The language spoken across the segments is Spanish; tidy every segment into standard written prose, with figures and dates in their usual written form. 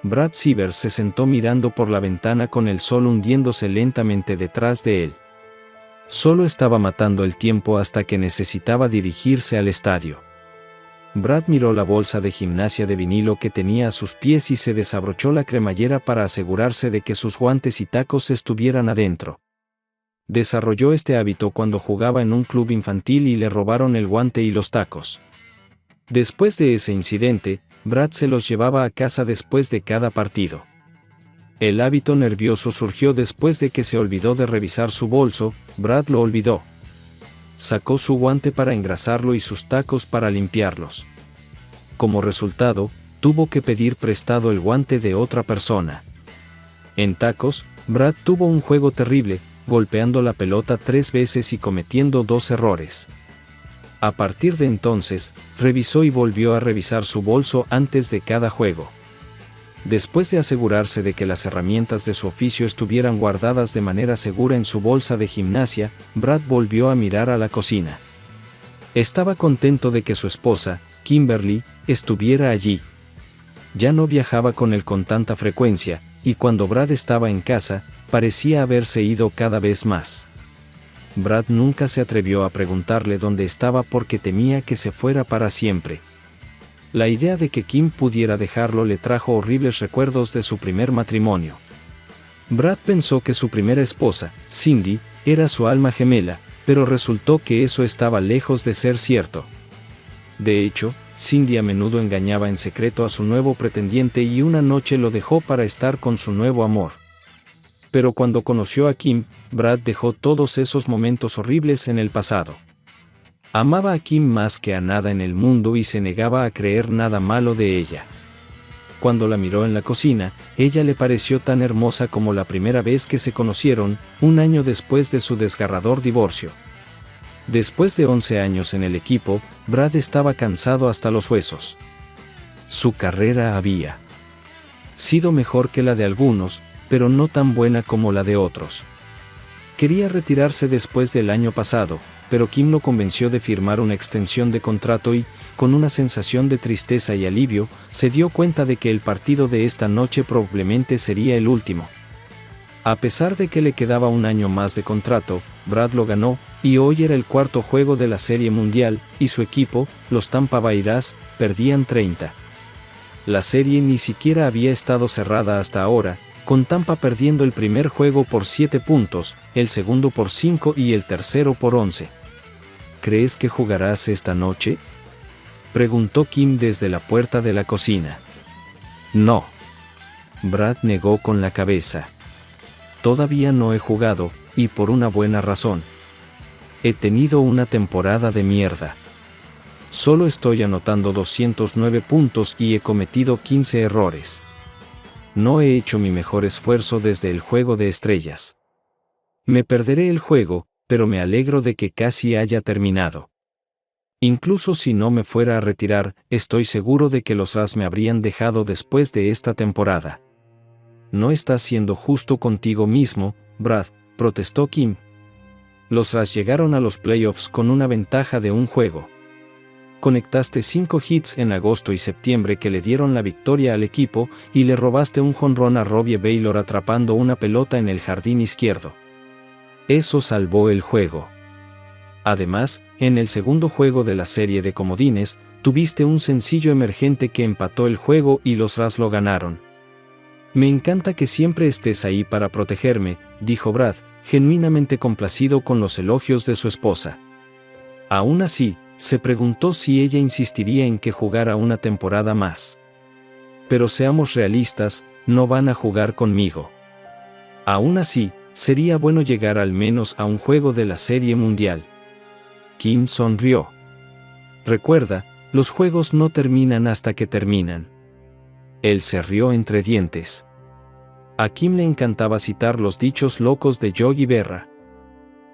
Brad Sivers se sentó mirando por la ventana con el sol hundiéndose lentamente detrás de él. Solo estaba matando el tiempo hasta que necesitaba dirigirse al estadio. Brad miró la bolsa de gimnasia de vinilo que tenía a sus pies y se desabrochó la cremallera para asegurarse de que sus guantes y tacos estuvieran adentro. Desarrolló este hábito cuando jugaba en un club infantil y le robaron el guante y los tacos. Después de ese incidente, Brad se los llevaba a casa después de cada partido. El hábito nervioso surgió después de que se olvidó de revisar su bolso. Brad lo olvidó. Sacó su guante para engrasarlo y sus tacos para limpiarlos. Como resultado, tuvo que pedir prestado el guante de otra persona. En tacos, Brad tuvo un juego terrible, golpeando la pelota 3 veces y cometiendo 2 errores. A partir de entonces, revisó y volvió a revisar su bolso antes de cada juego. Después de asegurarse de que las herramientas de su oficio estuvieran guardadas de manera segura en su bolsa de gimnasia, Brad volvió a mirar a la cocina. Estaba contento de que su esposa, Kimberly, estuviera allí. Ya no viajaba con él con tanta frecuencia, y cuando Brad estaba en casa, parecía haberse ido cada vez más. Brad nunca se atrevió a preguntarle dónde estaba porque temía que se fuera para siempre. La idea de que Kim pudiera dejarlo le trajo horribles recuerdos de su primer matrimonio. Brad pensó que su primera esposa, Cindy, era su alma gemela, pero resultó que eso estaba lejos de ser cierto. De hecho, Cindy a menudo engañaba en secreto a su nuevo pretendiente y una noche lo dejó para estar con su nuevo amor. Pero cuando conoció a Kim, Brad dejó todos esos momentos horribles en el pasado. Amaba a Kim más que a nada en el mundo y se negaba a creer nada malo de ella. Cuando la miró en la cocina, ella le pareció tan hermosa como la primera vez que se conocieron, un año después de su desgarrador divorcio. Después de 11 años en el equipo, Brad estaba cansado hasta los huesos. Su carrera había sido mejor que la de algunos, pero no tan buena como la de otros. Quería retirarse después del año pasado, pero Kim lo convenció de firmar una extensión de contrato y, con una sensación de tristeza y alivio, se dio cuenta de que el partido de esta noche probablemente sería el último. A pesar de que le quedaba un año más de contrato, Brad lo ganó, y hoy era el 4º juego de la Serie Mundial, y su equipo, los Tampa Bay Rays, perdían 30. La serie ni siquiera había estado cerrada hasta ahora, con Tampa perdiendo el primer juego por 7 puntos, el segundo por 5 y el tercero por 11. ¿Crees que jugarás esta noche?, preguntó Kim desde la puerta de la cocina. No. Brad negó con la cabeza. Todavía no he jugado, y por una buena razón. He tenido una temporada de mierda. Solo estoy anotando 209 puntos y he cometido 15 errores. No he hecho mi mejor esfuerzo desde el Juego de Estrellas. Me perderé el juego, pero me alegro de que casi haya terminado. Incluso si no me fuera a retirar, estoy seguro de que los Rays me habrían dejado después de esta temporada. No estás siendo justo contigo mismo, Brad, protestó Kim. Los Rays llegaron a los playoffs con una ventaja de un juego. Conectaste 5 hits en agosto y septiembre que le dieron la victoria al equipo, y le robaste un jonrón a Robbie Baylor atrapando una pelota en el jardín izquierdo. Eso salvó el juego. Además, en el segundo juego de la serie de comodines, tuviste un sencillo emergente que empató el juego y los Rays lo ganaron. Me encanta que siempre estés ahí para protegerme, dijo Brad, genuinamente complacido con los elogios de su esposa. Aún así, se preguntó si ella insistiría en que jugara una temporada más. Pero seamos realistas, no van a jugar conmigo. Aún así, sería bueno llegar al menos a un juego de la Serie Mundial. Kim sonrió. Recuerda, los juegos no terminan hasta que terminan. Él se rió entre dientes. A Kim le encantaba citar los dichos locos de Yogi Berra.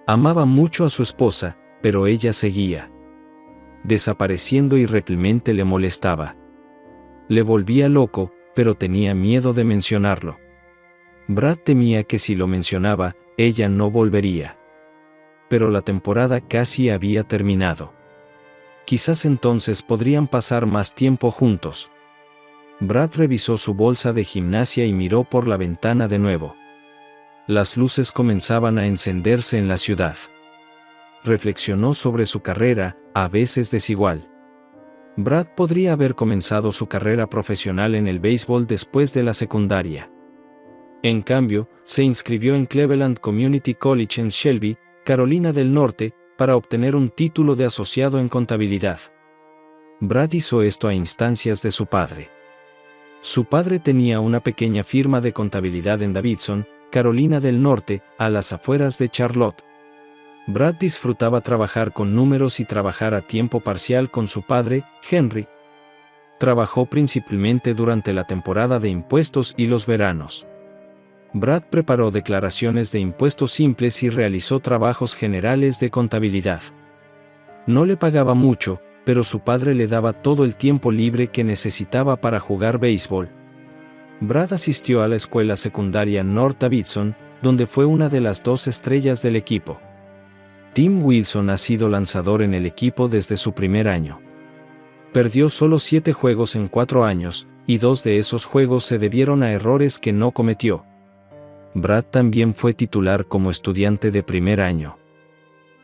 Amaba mucho a su esposa, pero ella seguía desapareciendo y realmente le molestaba. Le volvía loco, pero tenía miedo de mencionarlo. Brad temía que si lo mencionaba, ella no volvería. Pero la temporada casi había terminado. Quizás entonces podrían pasar más tiempo juntos. Brad revisó su bolsa de gimnasia y miró por la ventana de nuevo. Las luces comenzaban a encenderse en la ciudad. Reflexionó sobre su carrera, a veces desigual. Brad podría haber comenzado su carrera profesional en el béisbol después de la secundaria. En cambio, se inscribió en Cleveland Community College en Shelby, Carolina del Norte, para obtener un título de asociado en contabilidad. Brad hizo esto a instancias de su padre. Su padre tenía una pequeña firma de contabilidad en Davidson, Carolina del Norte, a las afueras de Charlotte. Brad disfrutaba trabajar con números y trabajar a tiempo parcial con su padre, Henry. Trabajó principalmente durante la temporada de impuestos y los veranos. Brad preparó declaraciones de impuestos simples y realizó trabajos generales de contabilidad. No le pagaba mucho, pero su padre le daba todo el tiempo libre que necesitaba para jugar béisbol. Brad asistió a la escuela secundaria North Davidson, donde fue una de las 2 estrellas del equipo. Tim Wilson ha sido lanzador en el equipo desde su primer año. Perdió solo 7 juegos en 4 años, y 2 de esos juegos se debieron a errores que no cometió. Brad también fue titular como estudiante de primer año.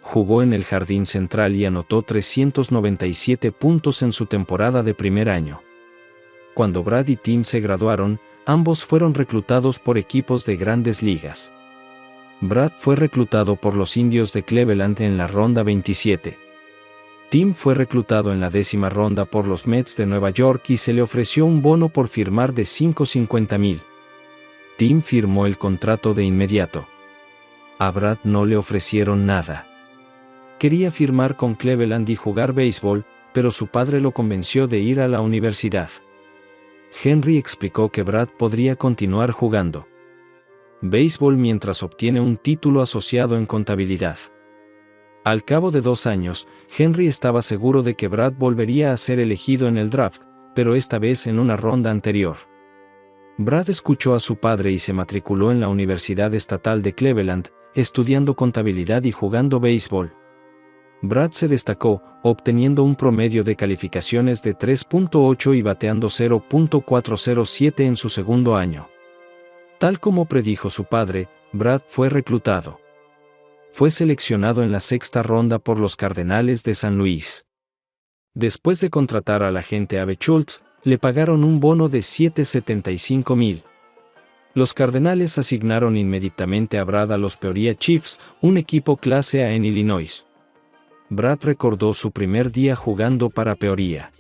Jugó en el jardín central y anotó 397 puntos en su temporada de primer año. Cuando Brad y Tim se graduaron, ambos fueron reclutados por equipos de grandes ligas. Brad fue reclutado por los Indios de Cleveland en la ronda 27. Tim fue reclutado en la 10ª ronda por los Mets de Nueva York y se le ofreció un bono por firmar de $550,000. Tim firmó el contrato de inmediato. A Brad no le ofrecieron nada. Quería firmar con Cleveland y jugar béisbol, pero su padre lo convenció de ir a la universidad. Henry explicó que Brad podría continuar jugando béisbol mientras obtiene un título asociado en contabilidad. Al cabo de 2 años, Henry estaba seguro de que Brad volvería a ser elegido en el draft, pero esta vez en una ronda anterior. Brad escuchó a su padre y se matriculó en la Universidad Estatal de Cleveland, estudiando contabilidad y jugando béisbol. Brad se destacó, obteniendo un promedio de calificaciones de 3.8 y bateando 0.407 en su segundo año. Tal como predijo su padre, Brad fue reclutado. Fue seleccionado en la 6ª ronda por los Cardenales de San Luis. Después de contratar al agente Abe Schultz, le pagaron un bono de $775,000. Los Cardenales asignaron inmediatamente a Brad a los Peoria Chiefs, un equipo clase A en Illinois. Brad recordó su primer día jugando para Peoria.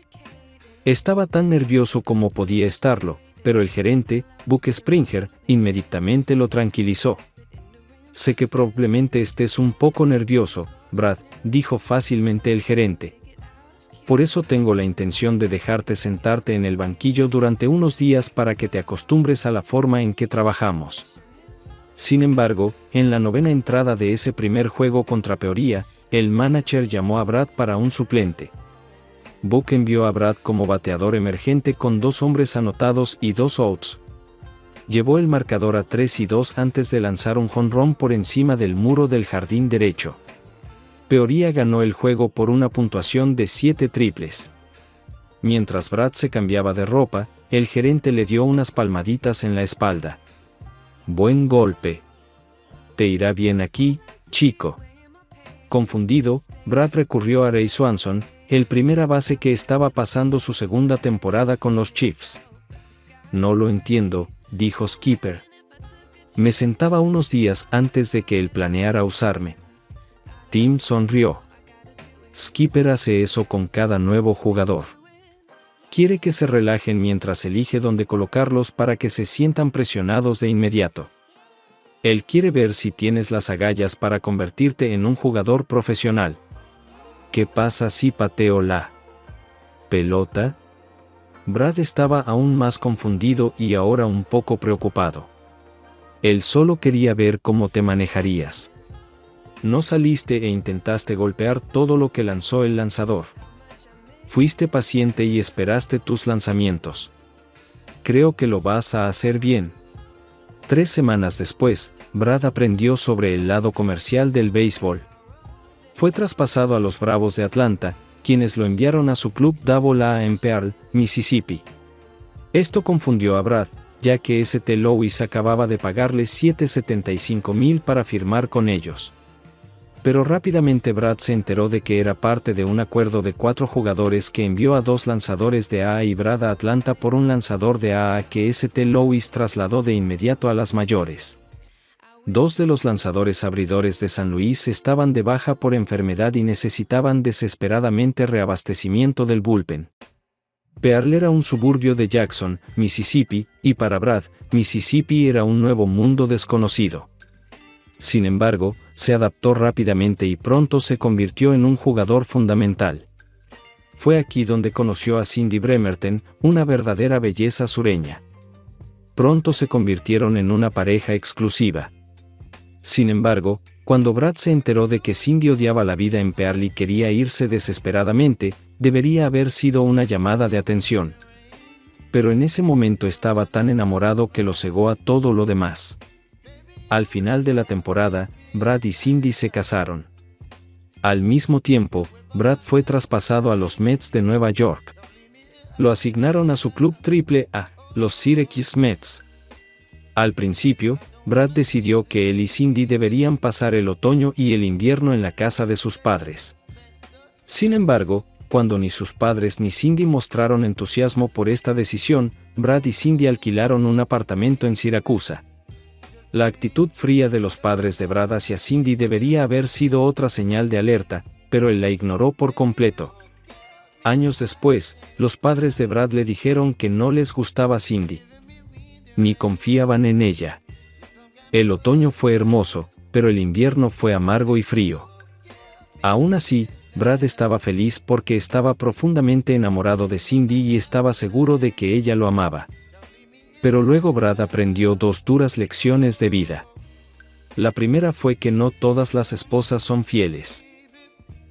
Estaba tan nervioso como podía estarlo, pero el gerente, Buck Springer, inmediatamente lo tranquilizó. «Sé que probablemente estés un poco nervioso, Brad», dijo fácilmente el gerente. «Por eso tengo la intención de dejarte sentarte en el banquillo durante unos días para que te acostumbres a la forma en que trabajamos». Sin embargo, en la 9ª entrada de ese primer juego contra Peoria, el manager llamó a Brad para un suplente. Buck envió a Brad como bateador emergente con 2 hombres anotados y 2 outs. Llevó el marcador a 3-2 antes de lanzar un jonrón por encima del muro del jardín derecho. Peoria ganó el juego por una puntuación de 7 triples. Mientras Brad se cambiaba de ropa, el gerente le dio unas palmaditas en la espalda. «Buen golpe. Te irá bien aquí, chico». Confundido, Brad recurrió a Ray Swanson, el primera base que estaba pasando su segunda temporada con los Chiefs. «No lo entiendo», dijo Skipper. «Me sentaba unos días antes de que él planeara usarme». Tim sonrió. Skipper hace eso con cada nuevo jugador. Quiere que se relajen mientras elige dónde colocarlos para que se sientan presionados de inmediato. Él quiere ver si tienes las agallas para convertirte en un jugador profesional. ¿Qué pasa si pateo la pelota? Brad estaba aún más confundido y ahora un poco preocupado. Él solo quería ver cómo te manejarías. No saliste e intentaste golpear todo lo que lanzó el lanzador. Fuiste paciente y esperaste tus lanzamientos. Creo que lo vas a hacer bien. 3 semanas después, Brad aprendió sobre el lado comercial del béisbol. Fue traspasado a los Bravos de Atlanta, quienes lo enviaron a su club AA en Pearl, Mississippi. Esto confundió a Brad, ya que St. Louis acababa de pagarle $775,000 para firmar con ellos. Pero rápidamente Brad se enteró de que era parte de un acuerdo de 4 jugadores que envió a 2 lanzadores de AA y Brad a Atlanta por un lanzador de AA que St. Louis trasladó de inmediato a las mayores. 2 de los lanzadores abridores de San Luis estaban de baja por enfermedad y necesitaban desesperadamente reabastecimiento del bullpen. Pearl era un suburbio de Jackson, Mississippi, y para Brad, Mississippi era un nuevo mundo desconocido. Sin embargo, se adaptó rápidamente y pronto se convirtió en un jugador fundamental. Fue aquí donde conoció a Cindy Bremerton, una verdadera belleza sureña. Pronto se convirtieron en una pareja exclusiva. Sin embargo, cuando Brad se enteró de que Cindy odiaba la vida en Pearl y quería irse desesperadamente, debería haber sido una llamada de atención. Pero en ese momento estaba tan enamorado que lo cegó a todo lo demás. Al final de la temporada, Brad y Cindy se casaron. Al mismo tiempo, Brad fue traspasado a los Mets de Nueva York. Lo asignaron a su club AAA, los Syracuse Mets. Al principio, Brad decidió que él y Cindy deberían pasar el otoño y el invierno en la casa de sus padres. Sin embargo, cuando ni sus padres ni Cindy mostraron entusiasmo por esta decisión, Brad y Cindy alquilaron un apartamento en Siracusa. La actitud fría de los padres de Brad hacia Cindy debería haber sido otra señal de alerta, pero él la ignoró por completo. Años después, los padres de Brad le dijeron que no les gustaba Cindy. Ni confiaban en ella. El otoño fue hermoso, pero el invierno fue amargo y frío. Aún así, Brad estaba feliz porque estaba profundamente enamorado de Cindy y estaba seguro de que ella lo amaba. Pero luego Brad aprendió 2 duras lecciones de vida. La primera fue que no todas las esposas son fieles.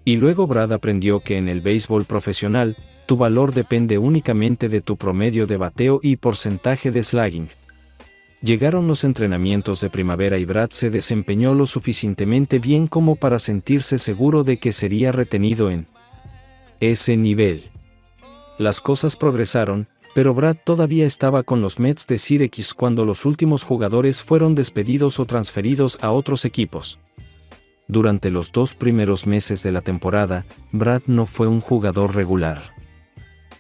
Y luego Brad aprendió que en el béisbol profesional, tu valor depende únicamente de tu promedio de bateo y porcentaje de slugging. Llegaron los entrenamientos de primavera y Brad se desempeñó lo suficientemente bien como para sentirse seguro de que sería retenido en ese nivel. Las cosas progresaron, pero Brad todavía estaba con los Mets de Syracuse cuando los últimos jugadores fueron despedidos o transferidos a otros equipos. Durante los 2 primeros meses de la temporada, Brad no fue un jugador regular.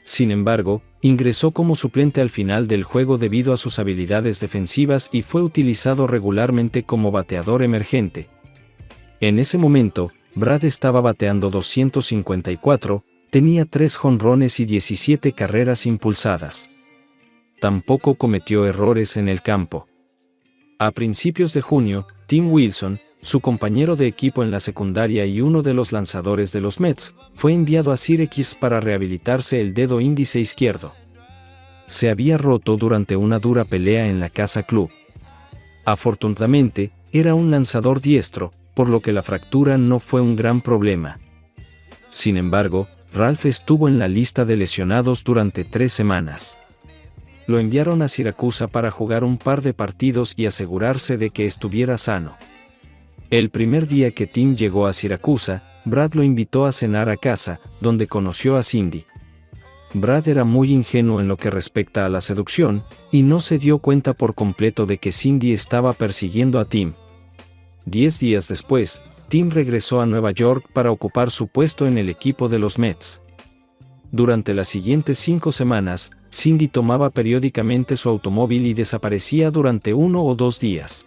Sin embargo, ingresó como suplente al final del juego debido a sus habilidades defensivas y fue utilizado regularmente como bateador emergente. En ese momento, Brad estaba bateando .254, tenía 3 jonrones y 17 carreras impulsadas. Tampoco cometió errores en el campo. A principios de junio, Tim Wilson, su compañero de equipo en la secundaria y uno de los lanzadores de los Mets, fue enviado a Syracuse para rehabilitarse el dedo índice izquierdo. Se había roto durante una dura pelea en la casa club. Afortunadamente, era un lanzador diestro, por lo que la fractura no fue un gran problema. Sin embargo, Ralph estuvo en la lista de lesionados durante 3 semanas. Lo enviaron a Siracusa para jugar un par de partidos y asegurarse de que estuviera sano. El primer día que Tim llegó a Siracusa, Brad lo invitó a cenar a casa, donde conoció a Cindy. Brad era muy ingenuo en lo que respecta a la seducción, y no se dio cuenta por completo de que Cindy estaba persiguiendo a Tim. 10 días después, Tim regresó a Nueva York para ocupar su puesto en el equipo de los Mets. Durante las siguientes 5 semanas, Cindy tomaba periódicamente su automóvil y desaparecía durante 1 o 2 días.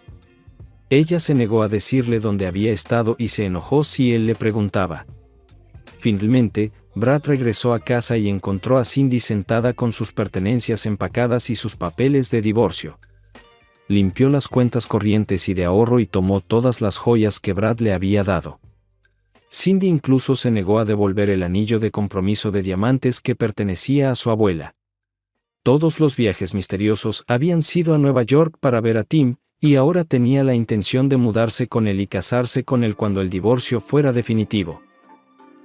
Ella se negó a decirle dónde había estado y se enojó si él le preguntaba. Finalmente, Brad regresó a casa y encontró a Cindy sentada con sus pertenencias empacadas y sus papeles de divorcio. Limpió las cuentas corrientes y de ahorro y tomó todas las joyas que Brad le había dado. Cindy incluso se negó a devolver el anillo de compromiso de diamantes que pertenecía a su abuela. Todos los viajes misteriosos habían sido a Nueva York para ver a Tim, y ahora tenía la intención de mudarse con él y casarse con él cuando el divorcio fuera definitivo.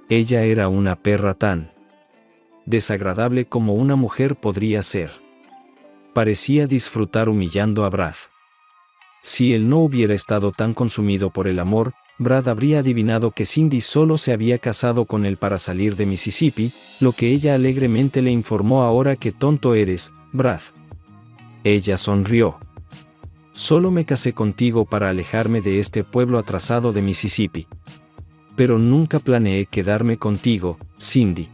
Ella era una perra tan desagradable como una mujer podría ser. Parecía disfrutar humillando a Brad. Si él no hubiera estado tan consumido por el amor, Brad habría adivinado que Cindy solo se había casado con él para salir de Mississippi, lo que ella alegremente le informó. Ahora qué tonto eres, Brad. Ella sonrió. Solo me casé contigo para alejarme de este pueblo atrasado de Mississippi. Pero nunca planeé quedarme contigo, Cindy.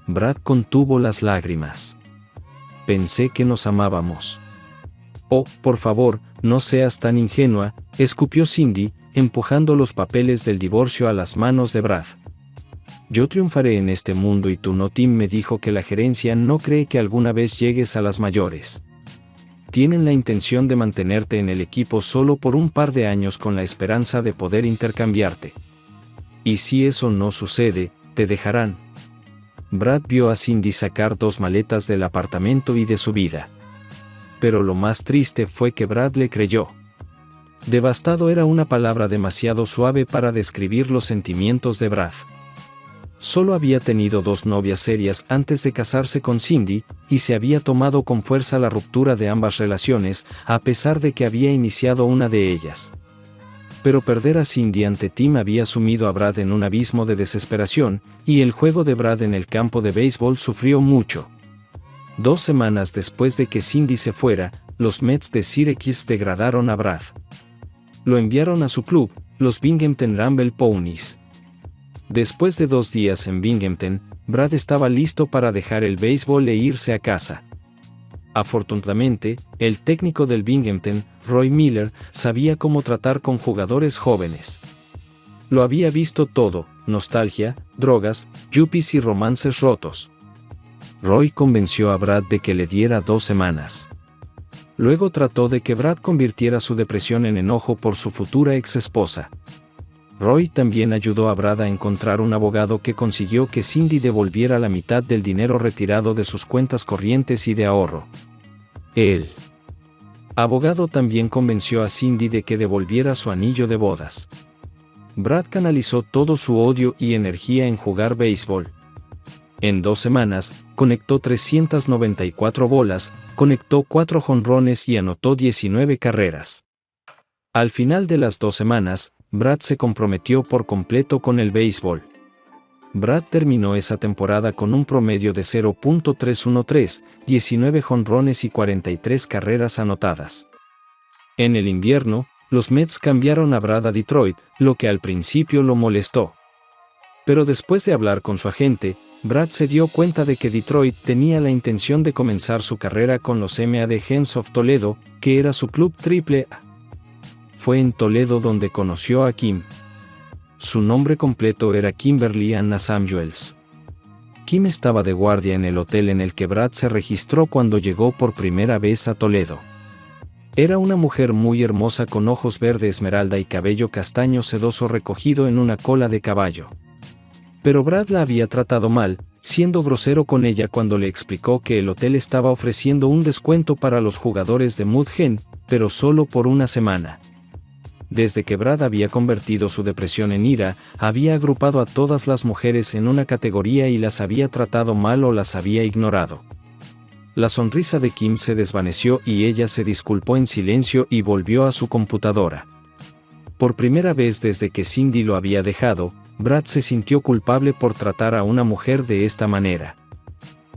Brad contuvo las lágrimas. Pensé que nos amábamos. Oh, por favor, no seas tan ingenua, escupió Cindy, empujando los papeles del divorcio a las manos de Brad. Yo triunfaré en este mundo y tú no. Tim me dijo que la gerencia no cree que alguna vez llegues a las mayores. Tienen la intención de mantenerte en el equipo solo por un par de años con la esperanza de poder intercambiarte. Y si eso no sucede, te dejarán. Brad vio a Cindy sacar 2 maletas del apartamento y de su vida. Pero lo más triste fue que Brad le creyó. Devastado era una palabra demasiado suave para describir los sentimientos de Brad. Solo había tenido 2 novias serias antes de casarse con Cindy, y se había tomado con fuerza la ruptura de ambas relaciones, a pesar de que había iniciado una de ellas. Pero perder a Cindy ante Tim había sumido a Brad en un abismo de desesperación, y el juego de Brad en el campo de béisbol sufrió mucho. 2 semanas después de que Cindy se fuera, los Mets de Syracuse degradaron a Brad. Lo enviaron a su club, los Binghamton Ramble Ponies. Después de 2 días en Binghamton, Brad estaba listo para dejar el béisbol e irse a casa. Afortunadamente, el técnico del Binghamton, Roy Miller, sabía cómo tratar con jugadores jóvenes. Lo había visto todo: nostalgia, drogas, yuppies y romances rotos. Roy convenció a Brad de que le diera 2 semanas. Luego trató de que Brad convirtiera su depresión en enojo por su futura ex-esposa. Roy también ayudó a Brad a encontrar un abogado que consiguió que Cindy devolviera la mitad del dinero retirado de sus cuentas corrientes y de ahorro. El abogado también convenció a Cindy de que devolviera su anillo de bodas. Brad canalizó todo su odio y energía en jugar béisbol. En 2 semanas, conectó 394 bolas, conectó 4 jonrones y anotó 19 carreras. Al final de las 2 semanas, Brad se comprometió por completo con el béisbol. Brad terminó esa temporada con un promedio de 0.313, 19 jonrones y 43 carreras anotadas. En el invierno, los Mets cambiaron a Brad a Detroit, lo que al principio lo molestó. Pero después de hablar con su agente, Brad se dio cuenta de que Detroit tenía la intención de comenzar su carrera con los MAD Hens of Toledo, que era su club AAA. Fue en Toledo donde conoció a Kim. Su nombre completo era Kimberly Anna Samuels. Kim estaba de guardia en el hotel en el que Brad se registró cuando llegó por primera vez a Toledo. Era una mujer muy hermosa con ojos verde esmeralda y cabello castaño sedoso recogido en una cola de caballo. Pero Brad la había tratado mal, siendo grosero con ella cuando le explicó que el hotel estaba ofreciendo un descuento para los jugadores de Mud Hen, pero solo por 1 semana. Desde que Brad había convertido su depresión en ira, había agrupado a todas las mujeres en una categoría y las había tratado mal o las había ignorado. La sonrisa de Kim se desvaneció y ella se disculpó en silencio y volvió a su computadora. Por primera vez desde que Cindy lo había dejado, Brad se sintió culpable por tratar a una mujer de esta manera.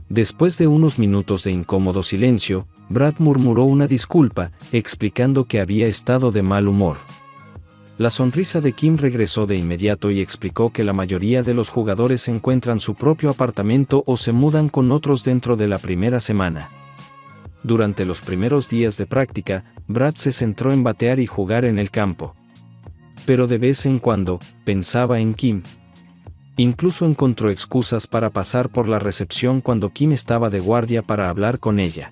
Después de unos minutos de incómodo silencio, Brad murmuró una disculpa, explicando que había estado de mal humor. La sonrisa de Kim regresó de inmediato y explicó que la mayoría de los jugadores encuentran su propio apartamento o se mudan con otros dentro de la primera semana. Durante los primeros días de práctica, Brad se centró en batear y jugar en el campo. Pero de vez en cuando, pensaba en Kim. Incluso encontró excusas para pasar por la recepción cuando Kim estaba de guardia para hablar con ella.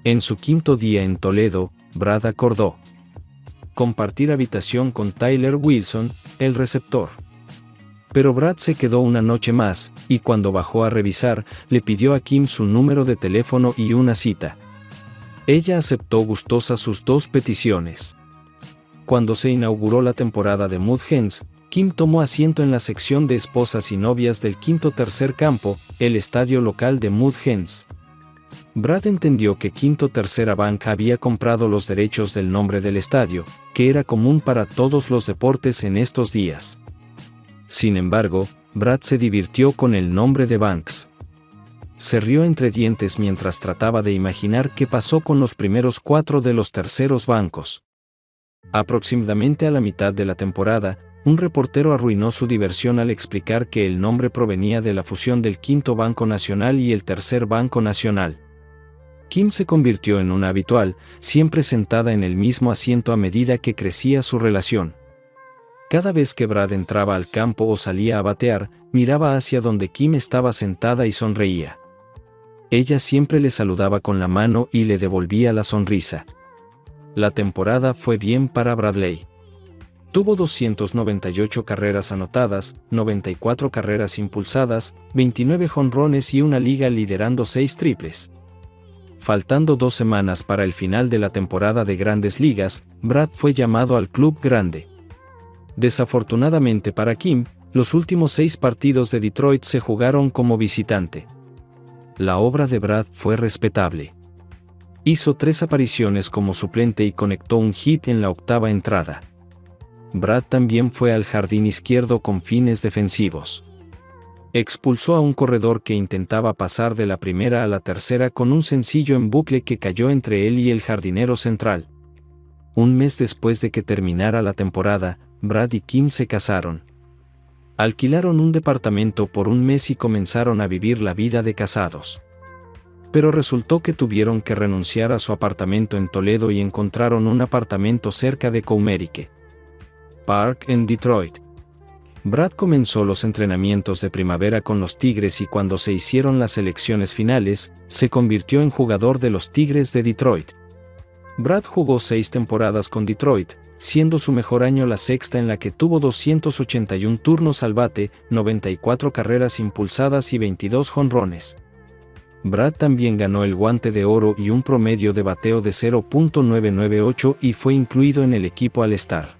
En su 5º día en Toledo, Brad acordó compartir habitación con Tyler Wilson, el receptor. Pero Brad se quedó una noche más, y cuando bajó a revisar, le pidió a Kim su número de teléfono y una cita. Ella aceptó gustosa sus 2 peticiones. Cuando se inauguró la temporada de Mud Hens, Kim tomó asiento en la sección de esposas y novias del 5º tercer campo, el estadio local de Mud Hens. Brad entendió que Quinto Tercera Bank había comprado los derechos del nombre del estadio, que era común para todos los deportes en estos días. Sin embargo, Brad se divirtió con el nombre de Banks. Se rió entre dientes mientras trataba de imaginar qué pasó con los primeros 4 de los terceros bancos. Aproximadamente a la mitad de la temporada, un reportero arruinó su diversión al explicar que el nombre provenía de la fusión del Quinto Banco Nacional y el Tercer Banco Nacional. Kim se convirtió en una habitual, siempre sentada en el mismo asiento a medida que crecía su relación. Cada vez que Brad entraba al campo o salía a batear, miraba hacia donde Kim estaba sentada y sonreía. Ella siempre le saludaba con la mano y le devolvía la sonrisa. La temporada fue bien para Bradley. Tuvo 298 carreras anotadas, 94 carreras impulsadas, 29 jonrones y una liga liderando 6 triples. Faltando 2 semanas para el final de la temporada de Grandes Ligas, Brad fue llamado al Club Grande. Desafortunadamente para Kim, los últimos 6 partidos de Detroit se jugaron como visitante. La obra de Brad fue respetable. Hizo 3 apariciones como suplente y conectó un hit en la 8ª entrada. Brad también fue al jardín izquierdo con fines defensivos. Expulsó a un corredor que intentaba pasar de la primera a la tercera con un sencillo en bucle que cayó entre él y el jardinero central. Un mes después de que terminara la temporada, Brad y Kim se casaron. Alquilaron un departamento por un mes y comenzaron a vivir la vida de casados. Pero resultó que tuvieron que renunciar a su apartamento en Toledo y encontraron un apartamento cerca de Comerique Park en Detroit. Brad comenzó los entrenamientos de primavera con los Tigres y cuando se hicieron las elecciones finales, se convirtió en jugador de los Tigres de Detroit. Brad jugó 6 temporadas con Detroit, siendo su mejor año la 6ª en la que tuvo 281 turnos al bate, 94 carreras impulsadas y 22 jonrones. Brad también ganó el Guante de Oro y un promedio de bateo de 0.998 y fue incluido en el equipo All-Star.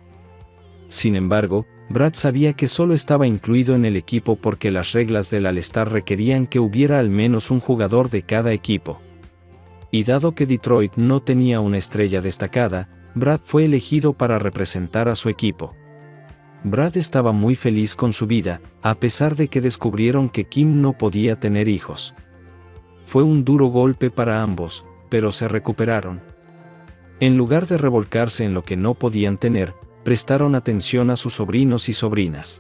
Sin embargo, Brad sabía que solo estaba incluido en el equipo porque las reglas del All-Star requerían que hubiera al menos un jugador de cada equipo. Y dado que Detroit no tenía una estrella destacada, Brad fue elegido para representar a su equipo. Brad estaba muy feliz con su vida, a pesar de que descubrieron que Kim no podía tener hijos. Fue un duro golpe para ambos, pero se recuperaron. En lugar de revolcarse en lo que no podían tener, prestaron atención a sus sobrinos y sobrinas.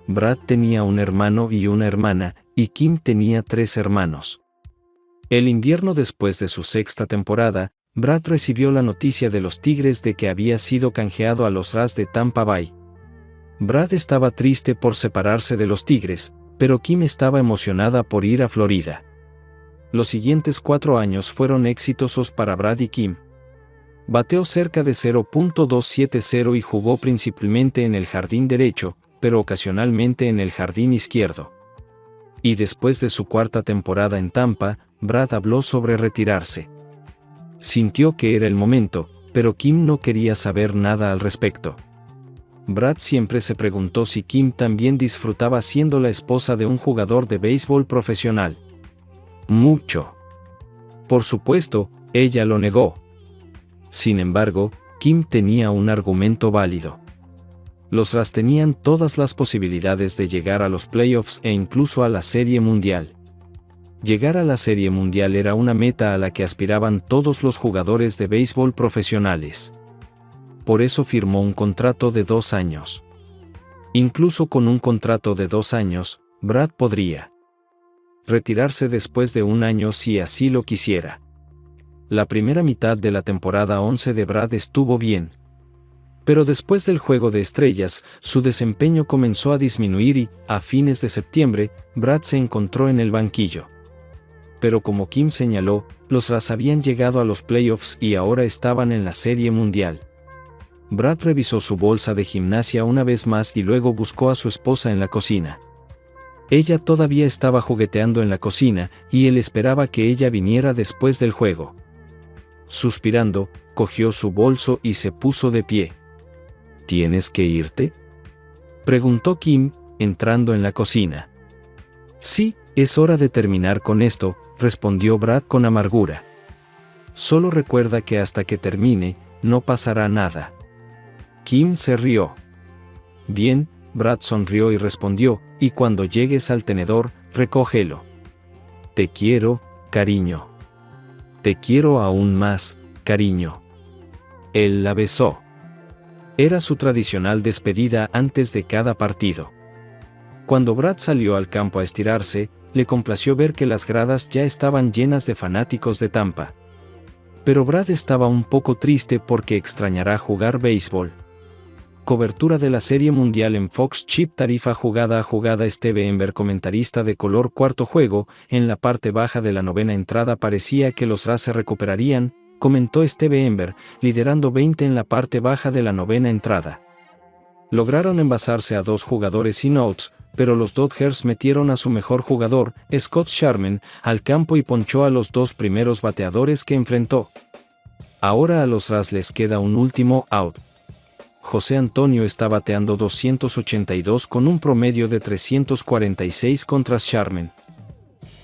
Brad tenía un hermano y una hermana, y Kim tenía 3 hermanos. El invierno después de su 6ª temporada, Brad recibió la noticia de los Tigres de que había sido canjeado a los Rays de Tampa Bay. Brad estaba triste por separarse de los Tigres, pero Kim estaba emocionada por ir a Florida. Los siguientes 4 años fueron exitosos para Brad y Kim. Bateó cerca de 0.270 y jugó principalmente en el jardín derecho, pero ocasionalmente en el jardín izquierdo. Y después de su 4ª temporada en Tampa, Brad habló sobre retirarse. Sintió que era el momento, pero Kim no quería saber nada al respecto. Brad siempre se preguntó si Kim también disfrutaba siendo la esposa de un jugador de béisbol profesional. Mucho. Por supuesto, ella lo negó. Sin embargo, Kim tenía un argumento válido. Los Rays tenían todas las posibilidades de llegar a los playoffs e incluso a la Serie Mundial. Llegar a la Serie Mundial era una meta a la que aspiraban todos los jugadores de béisbol profesionales. Por eso firmó un contrato de 2 años. Incluso con un contrato de 2 años, Brad podría retirarse después de 1 año si así lo quisiera. La primera mitad de la temporada 11 de Brad estuvo bien. Pero después del Juego de Estrellas, su desempeño comenzó a disminuir y, a fines de septiembre, Brad se encontró en el banquillo. Pero como Kim señaló, los Rays habían llegado a los playoffs y ahora estaban en la Serie Mundial. Brad revisó su bolsa de gimnasia una vez más y luego buscó a su esposa en la cocina. Ella todavía estaba jugueteando en la cocina, y él esperaba que ella viniera después del juego. Suspirando, cogió su bolso y se puso de pie. ¿Tienes que irte?, preguntó Kim, entrando en la cocina. Sí, Es hora de terminar con esto, respondió Brad con amargura. Solo recuerda que hasta que termine, no pasará nada. Kim se rió. Bien, Brad sonrió y respondió, y cuando llegues al tenedor, recógelo. Te quiero, cariño. Te quiero aún más, cariño. Él la besó. Era su tradicional despedida antes de cada partido. Cuando Brad salió al campo a estirarse, le complació ver que las gradas ya estaban llenas de fanáticos de Tampa. Pero Brad estaba un poco triste porque extrañará jugar béisbol. Cobertura de la Serie Mundial en Fox. Chip tarifa jugada a jugada. Steve Ember, comentarista de color. Cuarto juego, en la parte baja de la novena entrada parecía que los Rays se recuperarían, comentó Steve Ember, liderando 20 en la parte baja de la novena entrada. Lograron envasarse a 2 jugadores sin outs, pero los Dodgers metieron a su mejor jugador, Scott Sharman, al campo y ponchó a los 2 primeros bateadores que enfrentó. Ahora a los Rays les queda un último out. José Antonio está bateando 282 con un promedio de 346 contra Sharman.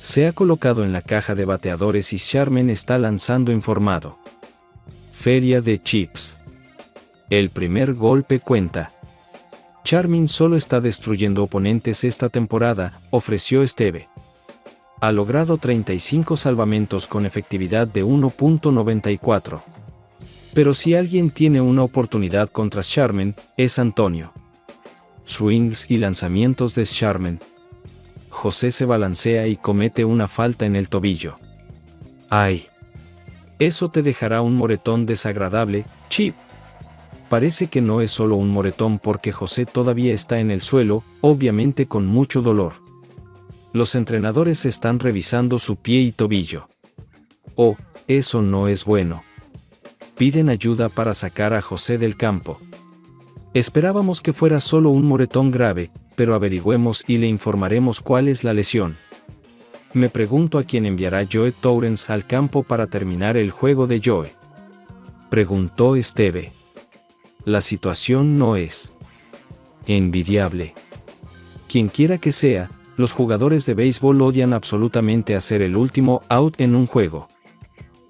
Se ha colocado en la caja de bateadores y Sharman está lanzando informado. Feria de chips. El primer golpe cuenta. Sharman solo está destruyendo oponentes esta temporada, ofreció Steve. Ha logrado 35 salvamentos con efectividad de 1.94. Pero si alguien tiene una oportunidad contra Sharman, es Antonio. Swings y lanzamientos de Sharman. José se balancea y comete una falta en el tobillo. ¡Ay! Eso te dejará un moretón desagradable, Chip. Parece que no es solo un moretón porque José todavía está en el suelo, obviamente con mucho dolor. Los entrenadores están revisando su pie y tobillo. Oh, eso no es bueno. Piden ayuda para sacar a José del campo. Esperábamos que fuera solo un moretón grave, pero averigüemos y le informaremos cuál es la lesión. Me pregunto a quién enviará Joe Torrens al campo para terminar el juego de Joe. Preguntó Steve. La situación no es envidiable. Quienquiera que sea, los jugadores de béisbol odian absolutamente hacer el último out en un juego.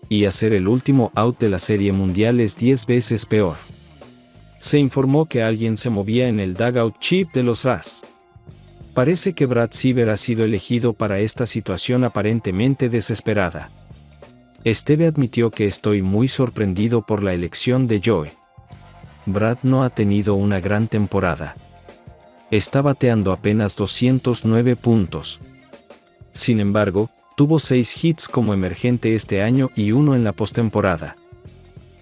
Y hacer el último out de la Serie Mundial es 10 veces peor. Se informó que alguien se movía en el dugout Chip de los Rays. Parece que Brad Siever ha sido elegido para esta situación aparentemente desesperada. Steve admitió que estoy muy sorprendido por la elección de Joe. Brad no ha tenido una gran temporada. Está bateando apenas 209 puntos. Sin embargo, tuvo 6 hits como emergente este año y 1 en la postemporada.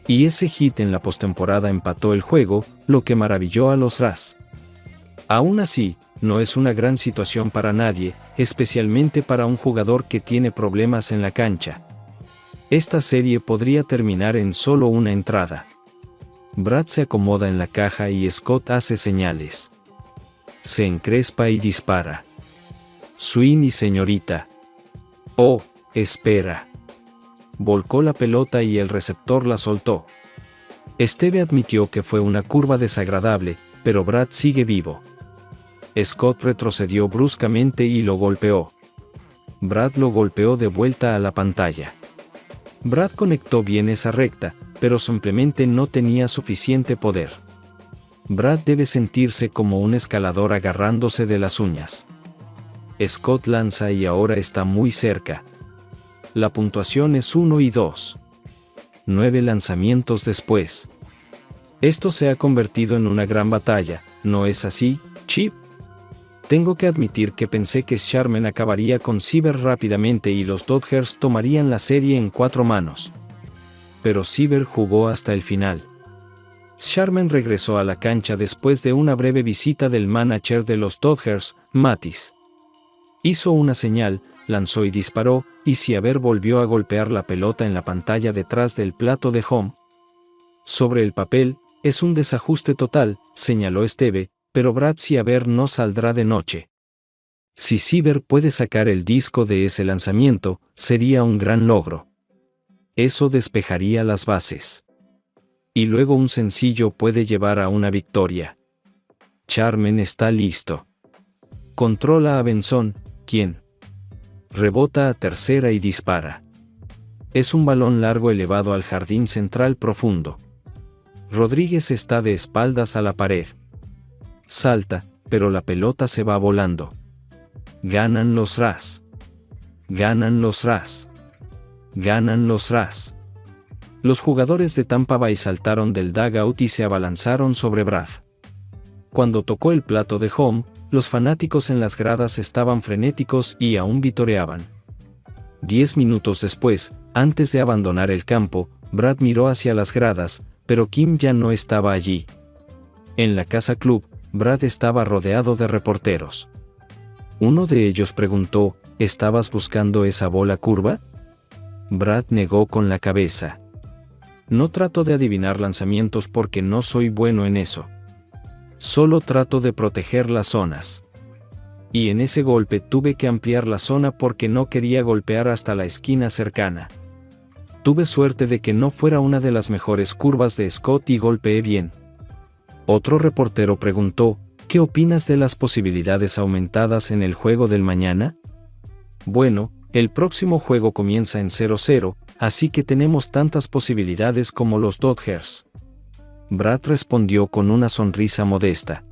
Y ese hit en la postemporada empató el juego, lo que maravilló a los Rays. Aún así, no es una gran situación para nadie, especialmente para un jugador que tiene problemas en la cancha. Esta serie podría terminar en solo una entrada. Brad se acomoda en la caja y Scott hace señales. Se encrespa y dispara. Swing y señorita. Oh, espera. Volcó la pelota y el receptor la soltó. Steve admitió que fue una curva desagradable, pero Brad sigue vivo. Scott retrocedió bruscamente y lo golpeó. Brad lo golpeó de vuelta a la pantalla. Brad conectó bien esa recta, pero simplemente no tenía suficiente poder. Brad debe sentirse como un escalador agarrándose de las uñas. Scott lanza y ahora está muy cerca. La puntuación es 1 y 2. 9 lanzamientos después. Esto se ha convertido en una gran batalla, ¿no es así, Chip? Tengo que admitir que pensé que Sharman acabaría con Siever rápidamente y los Dodgers tomarían la serie en 4 manos. Pero Siever jugó hasta el final. Sharman regresó a la cancha después de una breve visita del manager de los Dodgers, Mathis. Hizo una señal, lanzó y disparó, y Siever volvió a golpear la pelota en la pantalla detrás del plato de home. Sobre el papel, es un desajuste total, señaló Steve, pero Brad Siever no saldrá de noche. Si Siever puede sacar el disco de ese lanzamiento, sería un gran logro. Eso despejaría las bases. Y luego un sencillo puede llevar a una victoria. Sharman está listo. Controla a Benson, quien Rebota a tercera y dispara. Es un balón largo elevado al jardín central profundo. Rodríguez está de espaldas a la pared. Salta, pero la pelota se va volando. Ganan los Rays. Ganan los Rays. Ganan los Rays. Los jugadores de Tampa Bay saltaron del dugout y se abalanzaron sobre Brad. Cuando tocó el plato de home, los fanáticos en las gradas estaban frenéticos y aún vitoreaban. 10 minutos después, antes de abandonar el campo, Brad miró hacia las gradas, pero Kim ya no estaba allí. En la casa club, Brad estaba rodeado de reporteros. Uno de ellos preguntó, ¿estabas buscando esa bola curva? Brad negó con la cabeza. No trato de adivinar lanzamientos porque no soy bueno en eso. Solo trato de proteger las zonas. Y en ese golpe tuve que ampliar la zona porque no quería golpear hasta la esquina cercana. Tuve suerte de que no fuera una de las mejores curvas de Scott y golpeé bien. Otro reportero preguntó, ¿qué opinas de las posibilidades aumentadas en el juego del mañana? Bueno, el próximo juego comienza en 0-0, así que tenemos tantas posibilidades como los Dodgers. Brad respondió con una sonrisa modesta.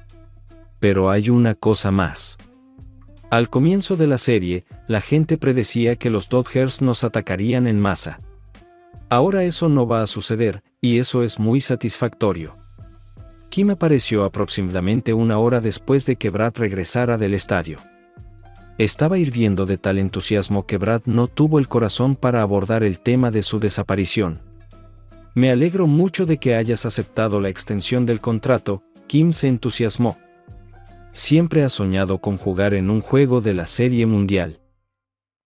Pero hay una cosa más. Al comienzo de la serie, la gente predecía que los Dodgers nos atacarían en masa. Ahora eso no va a suceder, y eso es muy satisfactorio. Kim apareció aproximadamente una hora después de que Brad regresara del estadio. Estaba hirviendo de tal entusiasmo que Brad no tuvo el corazón para abordar el tema de su desaparición. Me alegro mucho de que hayas aceptado la extensión del contrato, Kim se entusiasmó. Siempre has soñado con jugar en un juego de la Serie Mundial.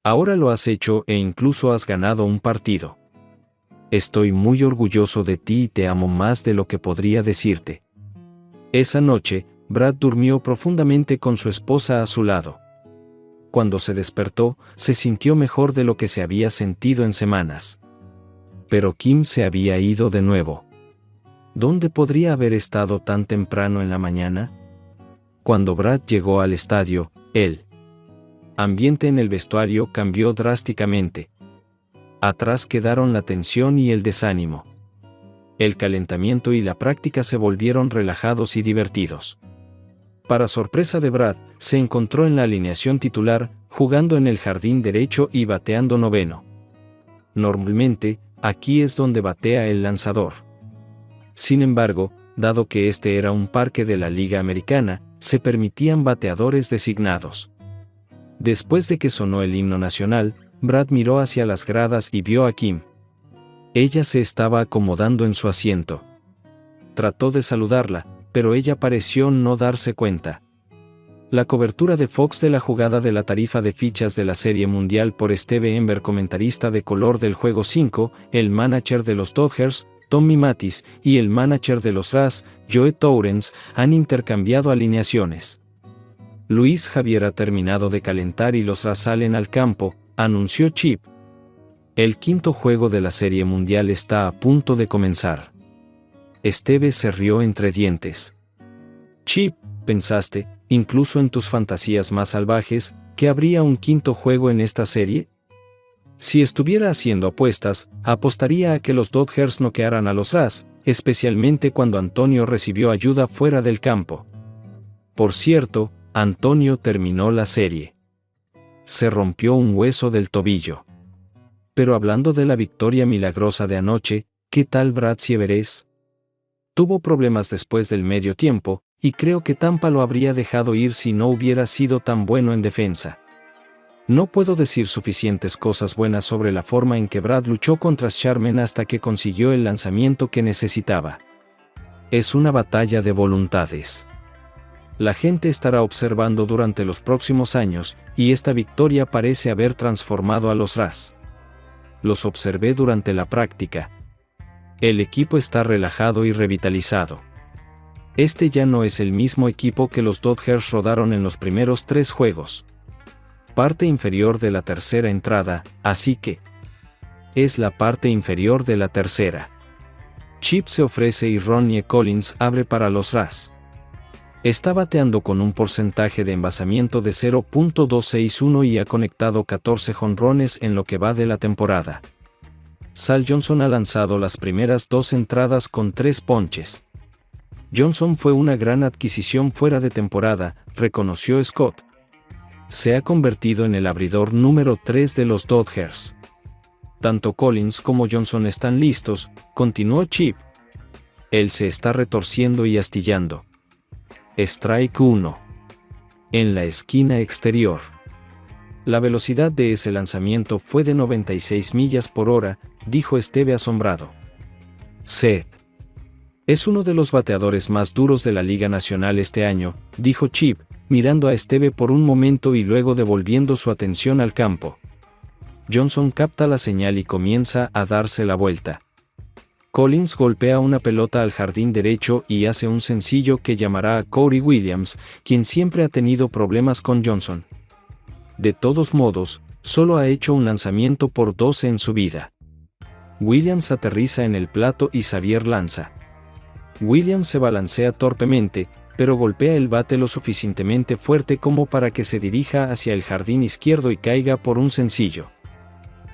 Ahora lo has hecho e incluso has ganado un partido. Estoy muy orgulloso de ti y te amo más de lo que podría decirte. Esa noche, Brad durmió profundamente con su esposa a su lado. Cuando se despertó, se sintió mejor de lo que se había sentido en semanas. Pero Kim se había ido de nuevo. ¿Dónde podría haber estado tan temprano en la mañana? Cuando Brad llegó al estadio, el ambiente en el vestuario cambió drásticamente. Atrás quedaron la tensión y el desánimo. El calentamiento y la práctica se volvieron relajados y divertidos. Para sorpresa de Brad, se encontró en la alineación titular, jugando en el jardín derecho y bateando noveno. Normalmente, aquí es donde batea el lanzador. Sin embargo, dado que este era un parque de la Liga Americana, se permitían bateadores designados. Después de que sonó el himno nacional, Brad miró hacia las gradas y vio a Kim. Ella se estaba acomodando en su asiento. Trató de saludarla, pero ella pareció no darse cuenta. La cobertura de Fox de la jugada de la tarifa de fichas de la Serie Mundial por Steve Ember, comentarista de color del Juego 5, el manager de los Dodgers, Tommy Matis, y el manager de los Rays, Joe Torrens, han intercambiado alineaciones. Luis Javier ha terminado de calentar y los Rays salen al campo, anunció Chip. El quinto juego de la Serie Mundial está a punto de comenzar. Steve se rió entre dientes. Chip, pensaste, incluso en tus fantasías más salvajes, que habría un quinto juego en esta serie? Si estuviera haciendo apuestas, apostaría a que los Dodgers noquearan a los Rays, especialmente cuando Antonio recibió ayuda fuera del campo. Por cierto, Antonio terminó la serie. Se rompió un hueso del tobillo. Pero hablando de la victoria milagrosa de anoche, ¿qué tal Brad Sieverés? Tuvo problemas después del medio tiempo, y creo que Tampa lo habría dejado ir si no hubiera sido tan bueno en defensa. No puedo decir suficientes cosas buenas sobre la forma en que Brad luchó contra Sherman hasta que consiguió el lanzamiento que necesitaba. Es una batalla de voluntades. La gente estará observando durante los próximos años, y esta victoria parece haber transformado a los Rays. Los observé durante la práctica. El equipo está relajado y revitalizado. Este ya no es el mismo equipo que los Dodgers rodaron en los primeros 3 juegos. Parte inferior de la tercera entrada, así que es la parte inferior de la tercera. Chip se ofrece y Ronnie Collins abre para los Rays. Está bateando con un porcentaje de envasamiento de 0.261 y ha conectado 14 jonrones en lo que va de la temporada. Sal Johnson ha lanzado las primeras 2 entradas con 3 ponches. Johnson fue una gran adquisición fuera de temporada, reconoció Scott. Se ha convertido en el abridor número 3 de los Dodgers. Tanto Collins como Johnson están listos, continuó Chip. Él se está retorciendo y astillando. Strike 1. En la esquina exterior. La velocidad de ese lanzamiento fue de 96 millas por hora, dijo Esteve asombrado. Seth. Es uno de los bateadores más duros de la Liga Nacional este año, dijo Chip, mirando a Esteve por un momento y luego devolviendo su atención al campo. Johnson capta la señal y comienza a darse la vuelta. Collins golpea una pelota al jardín derecho y hace un sencillo que llamará a Corey Williams, quien siempre ha tenido problemas con Johnson. De todos modos, solo ha hecho un lanzamiento por 12 en su vida. Williams aterriza en el plato y Xavier lanza. Williams se balancea torpemente, pero golpea el bate lo suficientemente fuerte como para que se dirija hacia el jardín izquierdo y caiga por un sencillo.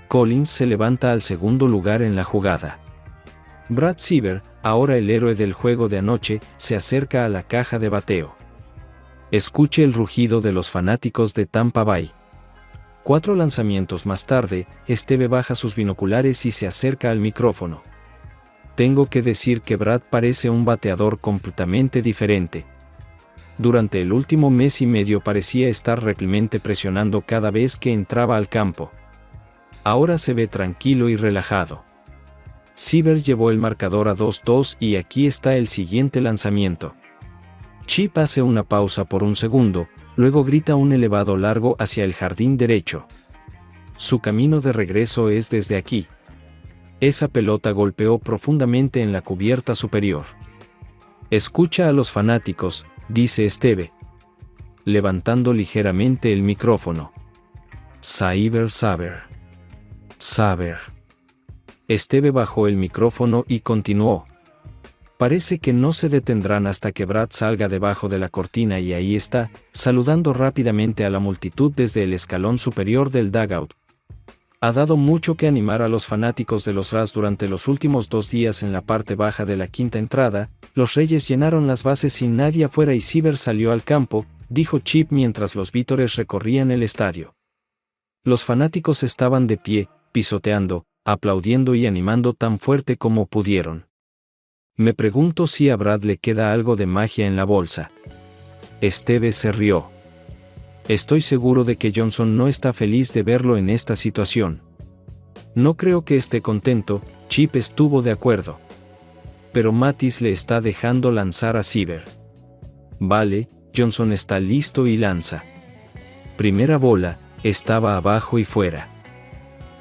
Collins se levanta al segundo lugar en la jugada. Brad Siever, ahora el héroe del juego de anoche, se acerca a la caja de bateo. Escuche el rugido de los fanáticos de Tampa Bay. 4 lanzamientos más tarde, Esteve baja sus binoculares y se acerca al micrófono. Tengo que decir que Brad parece un bateador completamente diferente. Durante el último mes y medio parecía estar realmente presionando cada vez que entraba al campo. Ahora se ve tranquilo y relajado. Siever llevó el marcador a 2-2 y aquí está el siguiente lanzamiento. Chip hace una pausa por un segundo, luego grita un elevado largo hacia el jardín derecho. Su camino de regreso es desde aquí. Esa pelota golpeó profundamente en la cubierta superior. Escucha a los fanáticos, dice Esteve, levantando ligeramente el micrófono. Xavier. Esteve bajó el micrófono y continuó. Parece que no se detendrán hasta que Brad salga debajo de la cortina y ahí está, saludando rápidamente a la multitud desde el escalón superior del dugout. Ha dado mucho que animar a los fanáticos de los Rays durante los últimos 2 días en la parte baja de la quinta entrada. Los Reyes llenaron las bases sin nadie afuera y Siever salió al campo, dijo Chip mientras los vítores recorrían el estadio. Los fanáticos estaban de pie, pisoteando, aplaudiendo y animando tan fuerte como pudieron. Me pregunto si a Brad le queda algo de magia en la bolsa. Esteve se rió. Estoy seguro de que Johnson no está feliz de verlo en esta situación. No creo que esté contento, Chip estuvo de acuerdo. Pero Matis le está dejando lanzar a Siever. Vale, Johnson está listo y lanza. Primera bola, estaba abajo y fuera.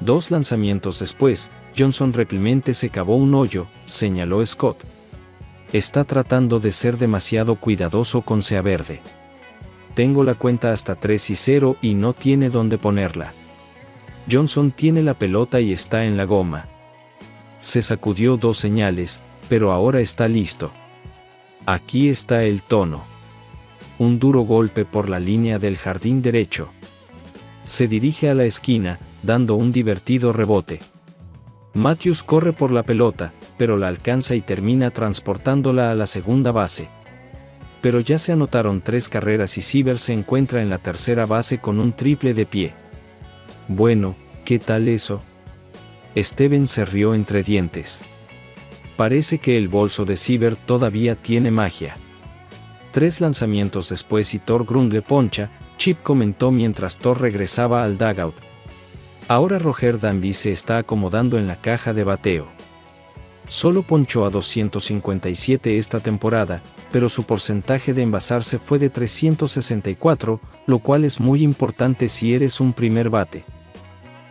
2 lanzamientos después, Johnson realmente se cavó un hoyo, señaló Scott. Está tratando de ser demasiado cuidadoso con Sea Verde. Tengo la cuenta hasta 3-0 y no tiene dónde ponerla. Johnson tiene la pelota y está en la goma. Se sacudió 2 señales, pero ahora está listo. Aquí está el tono. Un duro golpe por la línea del jardín derecho. Se dirige a la esquina, dando un divertido rebote. Matthews corre por la pelota, pero la alcanza y termina transportándola a la segunda base. Pero ya se anotaron 3 carreras y Siever se encuentra en la tercera base con un triple de pie. Bueno, ¿qué tal eso? Steven se rió entre dientes. Parece que el bolso de Siever todavía tiene magia. 3 lanzamientos después y Thor Grund le poncha, Chip comentó mientras Thor regresaba al dugout. Ahora Roger Danby se está acomodando en la caja de bateo. Solo ponchó a 257 esta temporada, pero su porcentaje de envasarse fue de 364, lo cual es muy importante si eres un primer bate.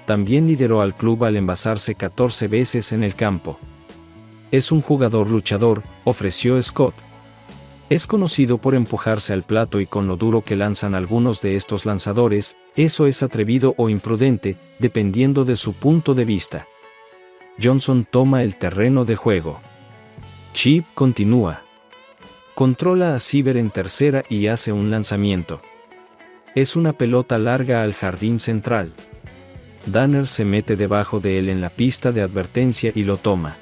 También lideró al club al envasarse 14 veces en el campo. Es un jugador luchador, ofreció Scott. Es conocido por empujarse al plato y con lo duro que lanzan algunos de estos lanzadores, eso es atrevido o imprudente, dependiendo de su punto de vista. Johnson toma el terreno de juego. Chip continúa. Controla a Siever en tercera y hace un lanzamiento. Es una pelota larga al jardín central. Danner se mete debajo de él en la pista de advertencia y lo toma.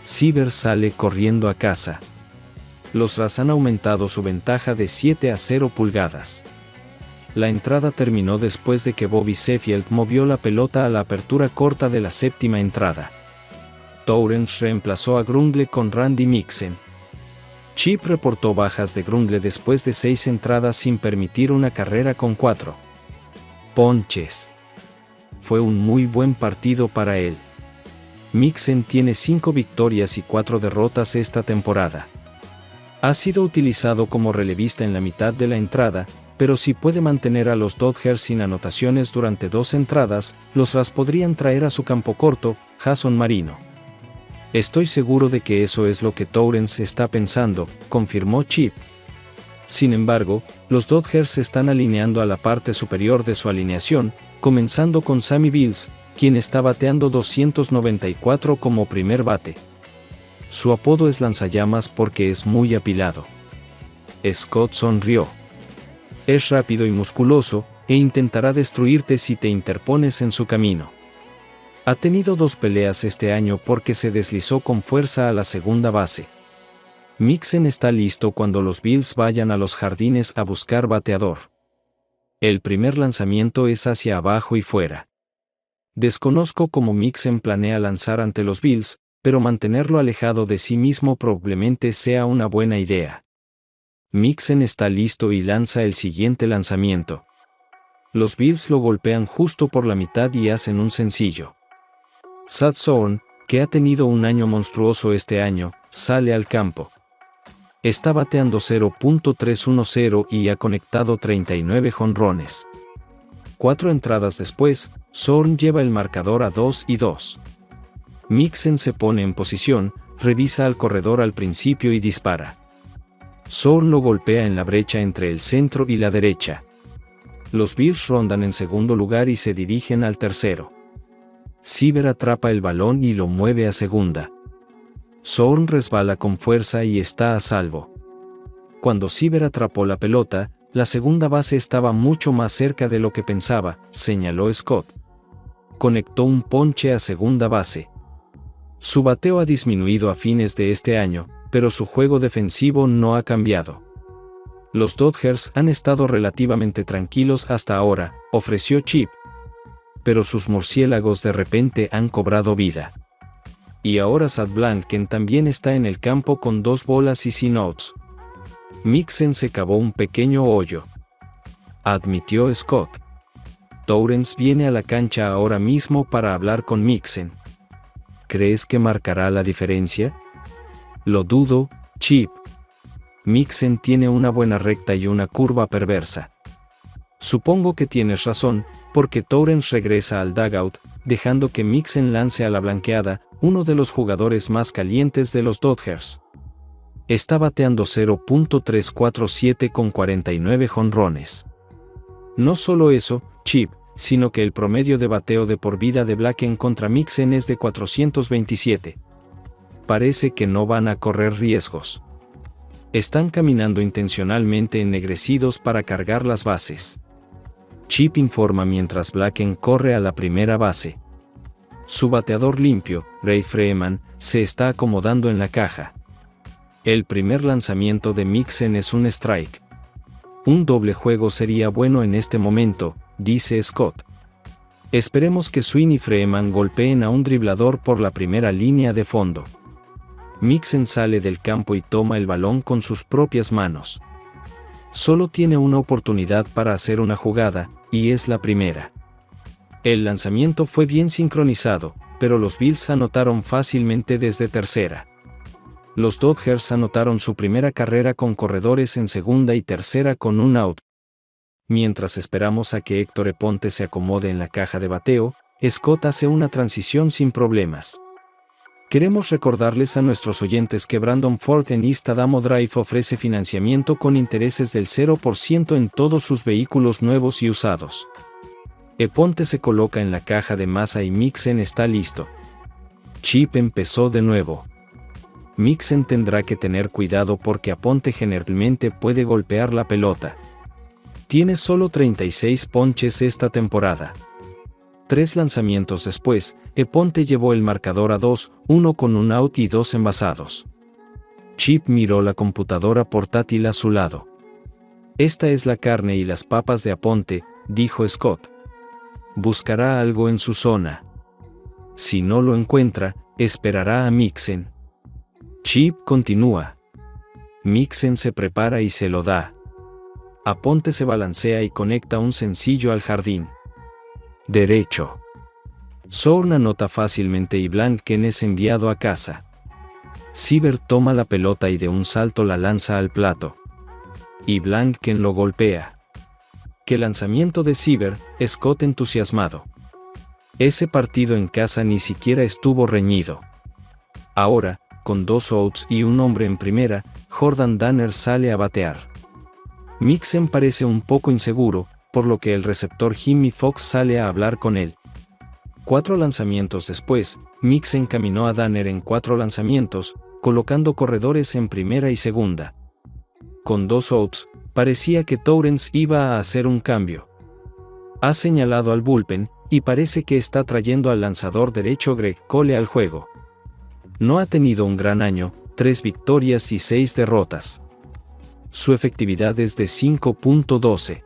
Siever sale corriendo a casa. Los Rays han aumentado su ventaja de 7-0 pulgadas. La entrada terminó después de que Bobby Sheffield movió la pelota a la apertura corta de la séptima entrada. Torrens reemplazó a Grundle con Randy Mixon. Chip reportó bajas de Grundle después de 6 entradas sin permitir una carrera con 4 ponches. Fue un muy buen partido para él. Mixon tiene 5 victorias y 4 derrotas esta temporada. Ha sido utilizado como relevista en la mitad de la entrada, pero si puede mantener a los Dodgers sin anotaciones durante 2 entradas, los Rays podrían traer a su campo corto, Jason Marino. Estoy seguro de que eso es lo que Torrens está pensando, confirmó Chip. Sin embargo, los Dodgers se están alineando a la parte superior de su alineación, comenzando con Sammy Bills, quien está bateando 294 como primer bate. Su apodo es lanzallamas porque es muy apilado. Scott sonrió. Es rápido y musculoso, e intentará destruirte si te interpones en su camino. Ha tenido 2 peleas este año porque se deslizó con fuerza a la segunda base. Mixon está listo cuando los Bills vayan a los jardines a buscar bateador. El primer lanzamiento es hacia abajo y fuera. Desconozco cómo Mixon planea lanzar ante los Bills, pero mantenerlo alejado de sí mismo probablemente sea una buena idea. Mixon está listo y lanza el siguiente lanzamiento. Los Bills lo golpean justo por la mitad y hacen un sencillo. Sad Zorn, que ha tenido un año monstruoso este año, sale al campo. Está bateando 0.310 y ha conectado 39 jonrones. 4 entradas después, Zorn lleva el marcador a 2-2. Mixon se pone en posición, revisa al corredor al principio y dispara. Zorn lo golpea en la brecha entre el centro y la derecha. Los Bills rondan en segundo lugar y se dirigen al tercero. Siever atrapa el balón y lo mueve a segunda. Zorn resbala con fuerza y está a salvo. Cuando Siever atrapó la pelota, la segunda base estaba mucho más cerca de lo que pensaba, señaló Scott. Conectó un ponche a segunda base. Su bateo ha disminuido a fines de este año, pero su juego defensivo no ha cambiado. Los Dodgers han estado relativamente tranquilos hasta ahora, ofreció Chip. Pero sus murciélagos de repente han cobrado vida. Y ahora Zach Blanken también está en el campo con 2 bolas y sin outs. Mixon se cavó un pequeño hoyo, admitió Scott. Torrens viene a la cancha ahora mismo para hablar con Mixon. ¿Crees que marcará la diferencia? Lo dudo, Chip. Mixon tiene una buena recta y una curva perversa. Supongo que tienes razón, porque Torrens regresa al dugout, dejando que Mixon lance a la blanqueada, uno de los jugadores más calientes de los Dodgers. Está bateando 0.347 con 49 jonrones. No solo eso, Chip, sino que el promedio de bateo de por vida de Blanken contra Mixon es de 427. Parece que no van a correr riesgos. Están caminando intencionalmente ennegrecidos para cargar las bases. Chip informa mientras Blanken corre a la primera base. Su bateador limpio, Ray Freeman, se está acomodando en la caja. El primer lanzamiento de Mixon es un strike. Un doble juego sería bueno en este momento, dice Scott. Esperemos que Sweeney y Freeman golpeen a un driblador por la primera línea de fondo. Mixon sale del campo y toma el balón con sus propias manos. Solo tiene una oportunidad para hacer una jugada, y es la primera. El lanzamiento fue bien sincronizado, pero los Bills anotaron fácilmente desde tercera. Los Dodgers anotaron su primera carrera con corredores en segunda y tercera con un out. Mientras esperamos a que Héctor Ponte se acomode en la caja de bateo, Scott hace una transición sin problemas. Queremos recordarles a nuestros oyentes que Brandon Ford en East Adamo Drive ofrece financiamiento con intereses del 0% en todos sus vehículos nuevos y usados. Ponte se coloca en la caja de masa y Mixon está listo. Chip empezó de nuevo. Mixon tendrá que tener cuidado porque Aponte generalmente puede golpear la pelota. Tiene solo 36 ponches esta temporada. 3 lanzamientos después, Aponte llevó el marcador a 2-1 con un out y 2 envasados. Chip miró la computadora portátil a su lado. Esta es la carne y las papas de Aponte, dijo Scott. Buscará algo en su zona. Si no lo encuentra, esperará a Mixon. Chip continúa. Mixon se prepara y se lo da. Aponte se balancea y conecta un sencillo al jardín derecho. Zorn anota fácilmente y Blanken es enviado a casa. Siever toma la pelota y de un salto la lanza al plato. Y Blanken lo golpea. ¡Qué lanzamiento de Siever! Scott entusiasmado. Ese partido en casa ni siquiera estuvo reñido. Ahora, con 2 outs y un hombre en primera, Jordan Danner sale a batear. Mixon parece un poco inseguro, por lo que el receptor Jimmy Fox sale a hablar con él. 4 lanzamientos después, Mixon caminó a Danner en 4 lanzamientos, colocando corredores en primera y segunda. Con 2 outs, parecía que Torrens iba a hacer un cambio. Ha señalado al bullpen, y parece que está trayendo al lanzador derecho Greg Cole al juego. No ha tenido un gran año, 3 victorias y 6 derrotas. Su efectividad es de 5.12.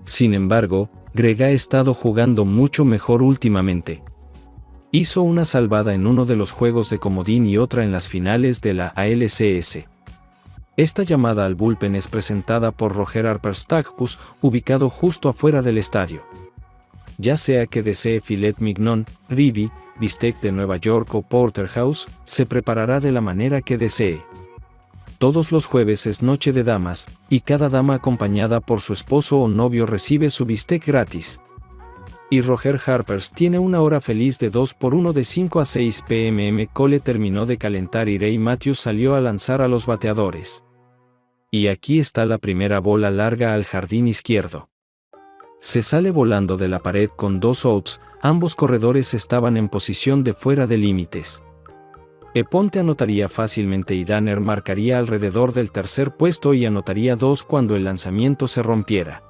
Sin embargo, Greg ha estado jugando mucho mejor últimamente. Hizo una salvada en uno de los juegos de comodín y otra en las finales de la ALCS. Esta llamada al bullpen es presentada por Roger Harper-Stagpus, ubicado justo afuera del estadio. Ya sea que desee filet mignon, ribeye, bistec de Nueva York o porterhouse, se preparará de la manera que desee. Todos los jueves es noche de damas, y cada dama acompañada por su esposo o novio recibe su bistec gratis. Y Roger Harpers tiene una hora feliz de 2x1 de 5 a 6 p.m. Cole terminó de calentar y Ray Matthews salió a lanzar a los bateadores. Y aquí está la primera bola larga al jardín izquierdo. Se sale volando de la pared con 2 outs, ambos corredores estaban en posición de fuera de límites. Aponte anotaría fácilmente y Danner marcaría alrededor del tercer puesto y anotaría 2 cuando el lanzamiento se rompiera.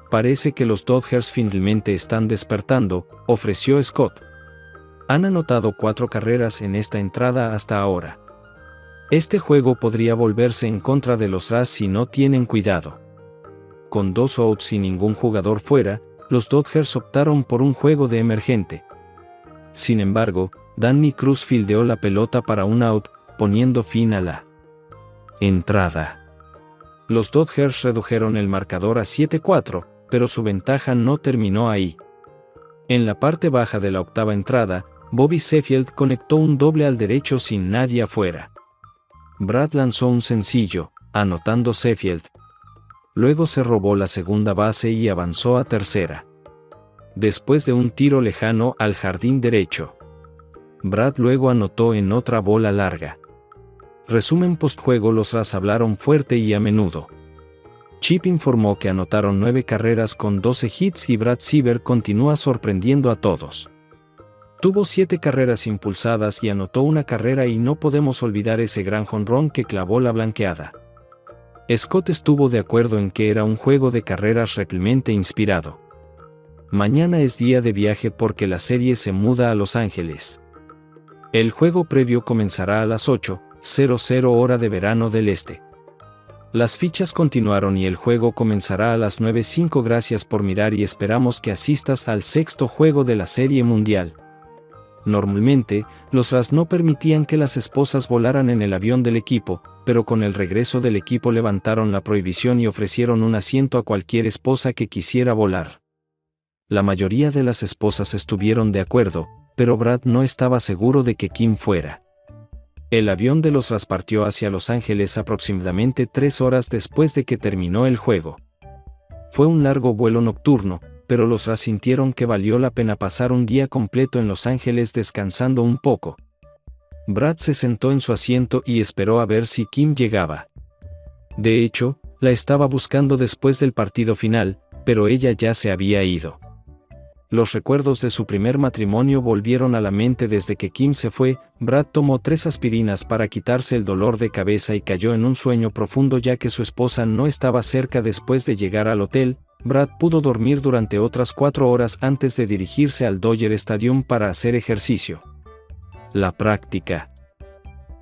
Parece que los Dodgers finalmente están despertando, ofreció Scott. Han anotado 4 carreras en esta entrada hasta ahora. Este juego podría volverse en contra de los Rays si no tienen cuidado. Con 2 outs y ningún jugador fuera, los Dodgers optaron por un juego de emergente. Sin embargo, Danny Cruz fildeó la pelota para un out, poniendo fin a la entrada. Los Dodgers redujeron el marcador a 7-4, pero su ventaja no terminó ahí. En la parte baja de la octava entrada, Bobby Sheffield conectó un doble al derecho sin nadie afuera. Brad lanzó un sencillo, anotando Sheffield. Luego se robó la segunda base y avanzó a tercera. Después de un tiro lejano al jardín derecho, Brad luego anotó en otra bola larga. Resumen postjuego: los Rays hablaron fuerte y a menudo. Chip informó que anotaron 9 carreras con 12 hits y Brad Siever continúa sorprendiendo a todos. Tuvo 7 carreras impulsadas y anotó una carrera y no podemos olvidar ese gran jonrón que clavó la blanqueada. Scott estuvo de acuerdo en que era un juego de carreras realmente inspirado. Mañana es día de viaje porque la serie se muda a Los Ángeles. El juego previo comenzará a las 8:00 hora de verano del este. Las fichas continuaron y el juego comenzará a las 9:05. Gracias por mirar y esperamos que asistas al 6º juego de la Serie Mundial. Normalmente, los Rays no permitían que las esposas volaran en el avión del equipo, pero con el regreso del equipo levantaron la prohibición y ofrecieron un asiento a cualquier esposa que quisiera volar. La mayoría de las esposas estuvieron de acuerdo, pero Brad no estaba seguro de que Kim fuera. El avión de los Rays partió hacia Los Ángeles aproximadamente 3 horas después de que terminó el juego. Fue un largo vuelo nocturno, pero los Rays sintieron que valió la pena pasar un día completo en Los Ángeles descansando un poco. Brad se sentó en su asiento y esperó a ver si Kim llegaba. De hecho, la estaba buscando después del partido final, pero ella ya se había ido. Los recuerdos de su primer matrimonio volvieron a la mente desde que Kim se fue. Brad tomó 3 aspirinas para quitarse el dolor de cabeza y cayó en un sueño profundo ya que su esposa no estaba cerca. Después de llegar al hotel, Brad pudo dormir durante otras 4 horas antes de dirigirse al Dodger Stadium para hacer ejercicio. La práctica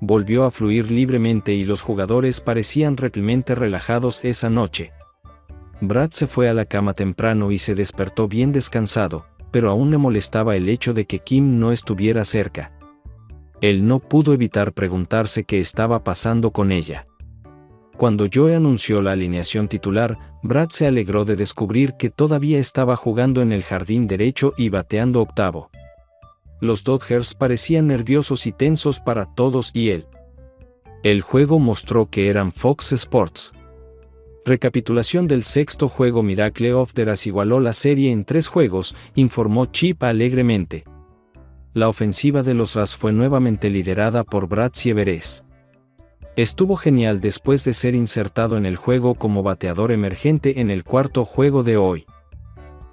volvió a fluir libremente y los jugadores parecían realmente relajados esa noche. Brad se fue a la cama temprano y se despertó bien descansado, pero aún le molestaba el hecho de que Kim no estuviera cerca. Él no pudo evitar preguntarse qué estaba pasando con ella. Cuando Joe anunció la alineación titular, Brad se alegró de descubrir que todavía estaba jugando en el jardín derecho y bateando octavo. Los Dodgers parecían nerviosos y tensos para todos y él. El juego mostró que eran Fox Sports. Recapitulación del sexto juego. Miracle of the Rays igualó la serie en 3 juegos, informó Chip alegremente. La ofensiva de los Rays fue nuevamente liderada por Brad Sieverez. Estuvo genial después de ser insertado en el juego como bateador emergente en el cuarto juego de hoy.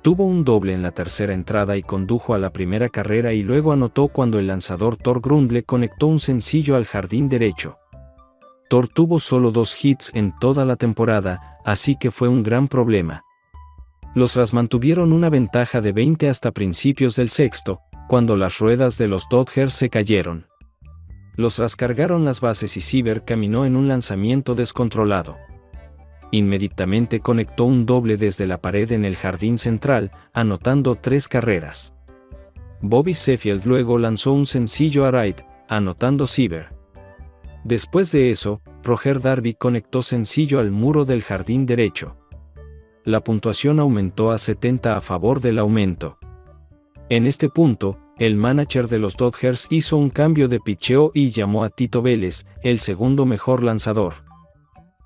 Tuvo un doble en la tercera entrada y condujo a la primera carrera y luego anotó cuando el lanzador Thor Grundle conectó un sencillo al jardín derecho. Thor tuvo solo 2 hits en toda la temporada, así que fue un gran problema. Los Rays mantuvieron una ventaja de 20 hasta principios del sexto, cuando las ruedas de los Dodgers se cayeron. Los Rays cargaron las bases y Seaver caminó en un lanzamiento descontrolado. Inmediatamente conectó un doble desde la pared en el jardín central, anotando 3 carreras. Bobby Sheffield luego lanzó un sencillo a right, anotando Seaver. Después de eso, Roger Darby conectó sencillo al muro del jardín derecho. La puntuación aumentó a 70 a favor del aumento. En este punto, el manager de los Dodgers hizo un cambio de picheo y llamó a Tito Vélez, el segundo mejor lanzador.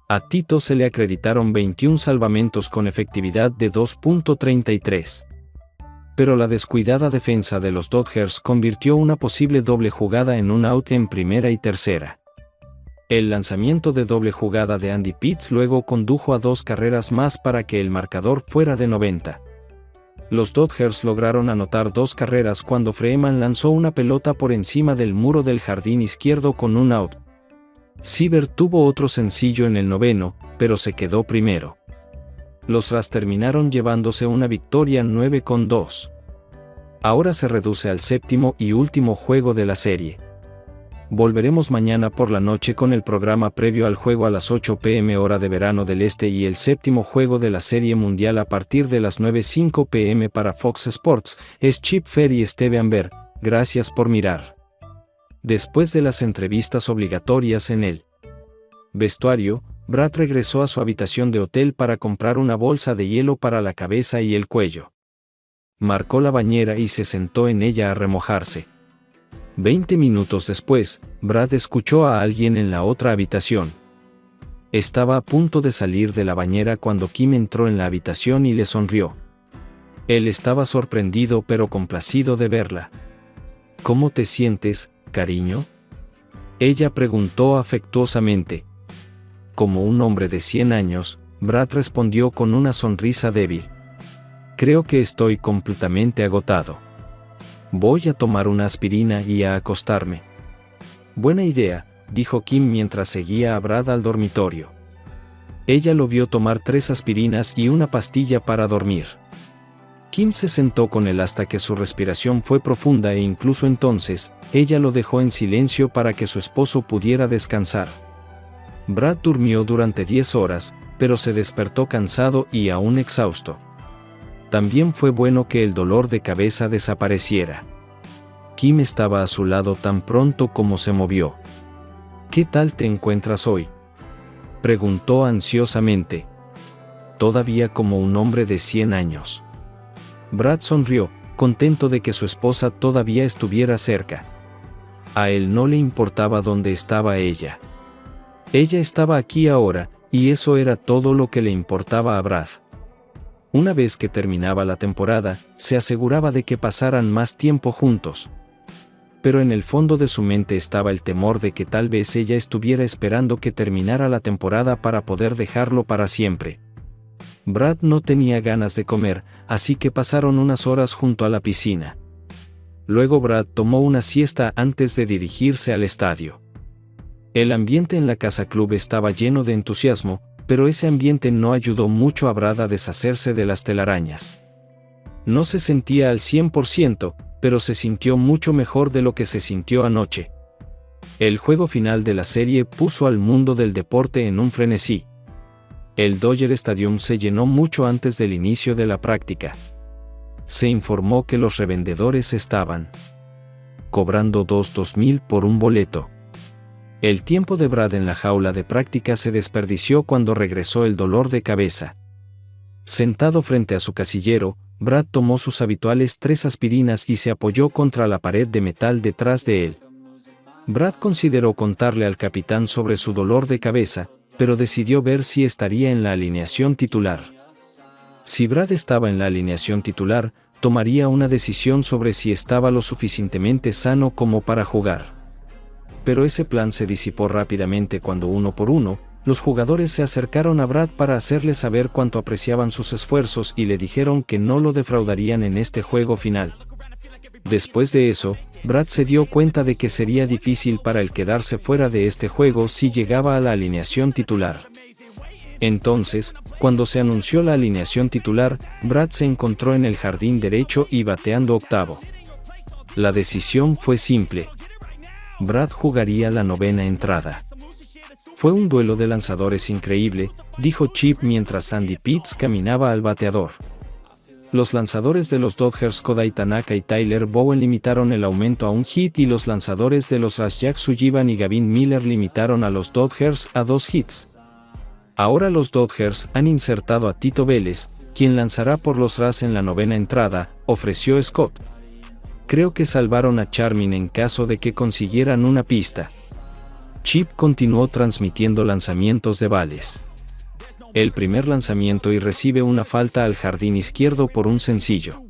A Tito se le acreditaron 21 salvamentos con efectividad de 2.33. Pero la descuidada defensa de los Dodgers convirtió una posible doble jugada en un out en primera y tercera. El lanzamiento de doble jugada de Andy Pitts luego condujo a 2 carreras más para que el marcador fuera de 90. Los Dodgers lograron anotar 2 carreras cuando Freeman lanzó una pelota por encima del muro del jardín izquierdo con un out. Seaver tuvo otro sencillo en el noveno, pero se quedó primero. Los Rays terminaron llevándose una victoria 9-2. Ahora se reduce al séptimo y último juego de la serie. Volveremos mañana por la noche con el programa previo al juego a las 8 p.m. hora de verano del este y el séptimo juego de la Serie Mundial a partir de las 9:05 p.m. para Fox Sports. Es Chip Fair y Steve Amber. Gracias por mirar. Después de las entrevistas obligatorias en el vestuario, Brad regresó a su habitación de hotel para comprar una bolsa de hielo para la cabeza y el cuello. Marcó la bañera y se sentó en ella a remojarse. 20 minutos después, Brad escuchó a alguien en la otra habitación. Estaba a punto de salir de la bañera cuando Kim entró en la habitación y le sonrió. Él estaba sorprendido pero complacido de verla. ¿Cómo te sientes, cariño? Ella preguntó afectuosamente. Como un hombre de 100 años, Brad respondió con una sonrisa débil. Creo que estoy completamente agotado. Voy a tomar una aspirina y a acostarme. Buena idea, dijo Kim mientras seguía a Brad al dormitorio. Ella lo vio tomar 3 aspirinas y una pastilla para dormir. Kim se sentó con él hasta que su respiración fue profunda e incluso entonces, ella lo dejó en silencio para que su esposo pudiera descansar. Brad durmió durante 10 horas, pero se despertó cansado y aún exhausto. También fue bueno que el dolor de cabeza desapareciera. Kim estaba a su lado tan pronto como se movió. ¿Qué tal te encuentras hoy?, preguntó ansiosamente. Todavía como un hombre de 100 años. Brad sonrió, contento de que su esposa todavía estuviera cerca. A él no le importaba dónde estaba ella. Ella estaba aquí ahora, y eso era todo lo que le importaba a Brad. Una vez que terminaba la temporada, se aseguraba de que pasaran más tiempo juntos. Pero en el fondo de su mente estaba el temor de que tal vez ella estuviera esperando que terminara la temporada para poder dejarlo para siempre. Brad no tenía ganas de comer, así que pasaron unas horas junto a la piscina. Luego Brad tomó una siesta antes de dirigirse al estadio. El ambiente en la casa club estaba lleno de entusiasmo, pero ese ambiente no ayudó mucho a Brad a deshacerse de las telarañas. No se sentía al 100%, pero se sintió mucho mejor de lo que se sintió anoche. El juego final de la serie puso al mundo del deporte en un frenesí. El Dodger Stadium se llenó mucho antes del inicio de la práctica. Se informó que los revendedores estaban cobrando $2,000 por un boleto. El tiempo de Brad en la jaula de práctica se desperdició cuando regresó el dolor de cabeza. Sentado frente a su casillero, Brad tomó sus habituales 3 aspirinas y se apoyó contra la pared de metal detrás de él. Brad consideró contarle al capitán sobre su dolor de cabeza, pero decidió ver si estaría en la alineación titular. Si Brad estaba en la alineación titular, tomaría una decisión sobre si estaba lo suficientemente sano como para jugar. Pero ese plan se disipó rápidamente cuando uno por uno, los jugadores se acercaron a Brad para hacerle saber cuánto apreciaban sus esfuerzos y le dijeron que no lo defraudarían en este juego final. Después de eso, Brad se dio cuenta de que sería difícil para él quedarse fuera de este juego si llegaba a la alineación titular. Entonces, cuando se anunció la alineación titular, Brad se encontró en el jardín derecho y bateando octavo. La decisión fue simple. Brad jugaría la 9ª entrada. Fue un duelo de lanzadores increíble, dijo Chip mientras Andy Pitts caminaba al bateador. Los lanzadores de los Dodgers Kodai Tanaka y Tyler Bowen limitaron el aumento a un hit y los lanzadores de los Rays Jack Sullivan y Gavin Miller limitaron a los Dodgers a 2 hits. Ahora los Dodgers han insertado a Tito Vélez, quien lanzará por los Rays en la 9ª entrada, ofreció Scott. Creo que salvaron a Charmin en caso de que consiguieran una pista. Chip continuó transmitiendo lanzamientos de Vélez. El primer lanzamiento y recibe una falta al jardín izquierdo por un sencillo.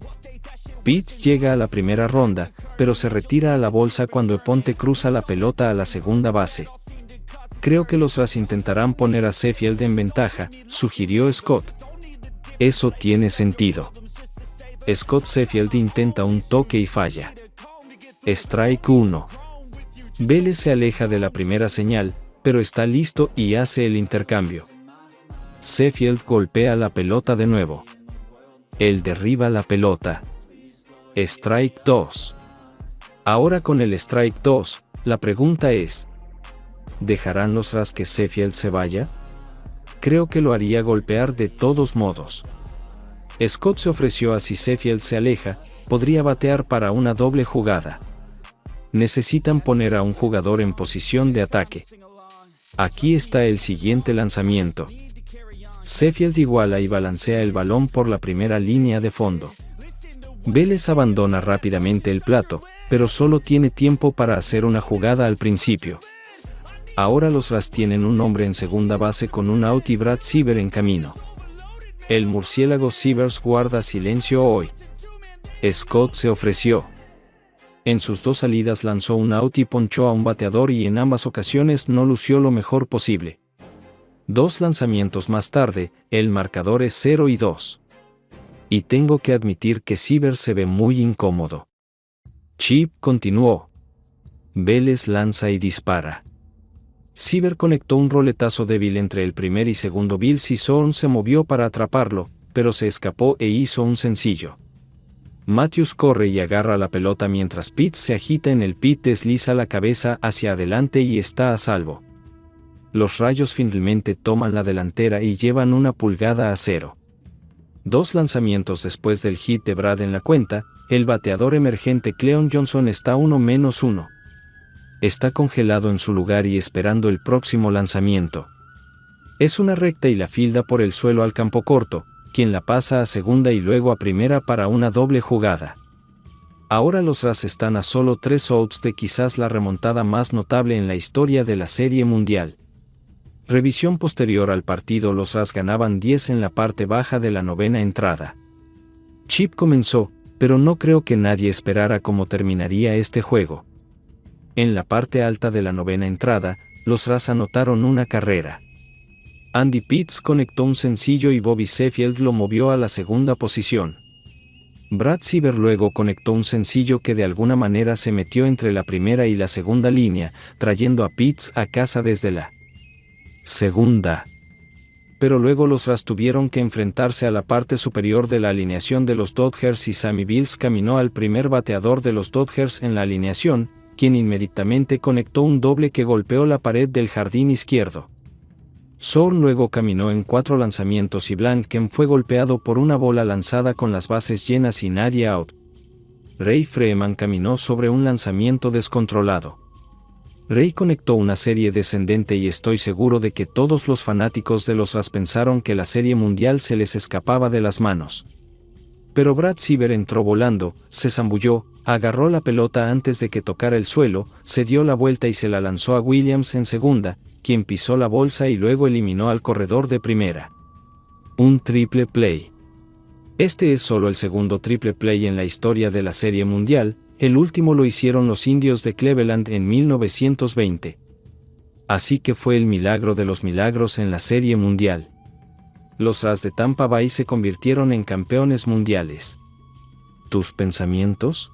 Pitts llega a la primera ronda, pero se retira a la bolsa cuando Eponte cruza la pelota a la segunda base. Creo que los Rays intentarán poner a Sheffield en ventaja, sugirió Scott. Eso tiene sentido. Scott Sheffield intenta un toque y falla. Strike 1. Vélez se aleja de la primera señal, pero está listo y hace el intercambio. Sheffield golpea la pelota de nuevo. Él derriba la pelota. Strike 2. Ahora con el strike 2, la pregunta es: ¿dejarán los Rays que Sheffield se vaya? Creo que lo haría golpear de todos modos. Scott se ofreció a si Sheffield se aleja, podría batear para una doble jugada. Necesitan poner a un jugador en posición de ataque. Aquí está el siguiente lanzamiento. Sheffield iguala y balancea el balón por la primera línea de fondo. Vélez abandona rápidamente el plato, pero solo tiene tiempo para hacer una jugada al principio. Ahora los Rays tienen un hombre en segunda base con un out y Brad Siever en camino. El murciélago Sievers guarda silencio hoy. Scott se ofreció. En sus 2 salidas lanzó un out y ponchó a un bateador y en ambas ocasiones no lució lo mejor posible. 2 lanzamientos más tarde, el marcador es 0-2. Y tengo que admitir que Sievers se ve muy incómodo. Chip continuó. Vélez lanza y dispara. Siever conectó un roletazo débil entre el primer y segundo Bills y Zorn se movió para atraparlo, pero se escapó e hizo un sencillo. Matthews corre y agarra la pelota mientras Pitts se agita en el pit, desliza la cabeza hacia adelante y está a salvo. Los Rayos finalmente toman la delantera y llevan 1-0. 2 lanzamientos después del hit de Brad en la cuenta, el bateador emergente Cleon Johnson está 1-1. Está congelado en su lugar y esperando el próximo lanzamiento. Es una recta y la filda por el suelo al campo corto, quien la pasa a segunda y luego a primera para una doble jugada. Ahora los Rays están a solo 3 outs de quizás la remontada más notable en la historia de la Serie Mundial. Revisión posterior al partido: los Rays ganaban 10 en la parte baja de la 9ª entrada. Chip comenzó, pero no creo que nadie esperara cómo terminaría este juego. En la parte alta de la 9ª entrada, los Rays anotaron una carrera. Andy Pitts conectó un sencillo y Bobby Sheffield lo movió a la segunda posición. Brad Sieber luego conectó un sencillo que de alguna manera se metió entre la primera y la segunda línea, trayendo a Pitts a casa desde la segunda. Pero luego los Rays tuvieron que enfrentarse a la parte superior de la alineación de los Dodgers y Sammy Bills caminó al primer bateador de los Dodgers en la alineación, quien inmediatamente conectó un doble que golpeó la pared del jardín izquierdo. Zorn luego caminó en 4 lanzamientos y Blanken fue golpeado por una bola lanzada con las bases llenas y nadie out. Ray Freeman caminó sobre un lanzamiento descontrolado. Ray conectó una serie descendente y estoy seguro de que todos los fanáticos de los Rays pensaron que la Serie Mundial se les escapaba de las manos. Pero Brad Sieber entró volando, se zambulló, agarró la pelota antes de que tocara el suelo, se dio la vuelta y se la lanzó a Williams en segunda, quien pisó la bolsa y luego eliminó al corredor de primera. Un triple play. Este es solo el segundo triple play en la historia de la Serie Mundial, el último lo hicieron los Indios de Cleveland en 1920. Así que fue el milagro de los milagros en la Serie Mundial. Los Rays de Tampa Bay se convirtieron en campeones mundiales. ¿Tus pensamientos?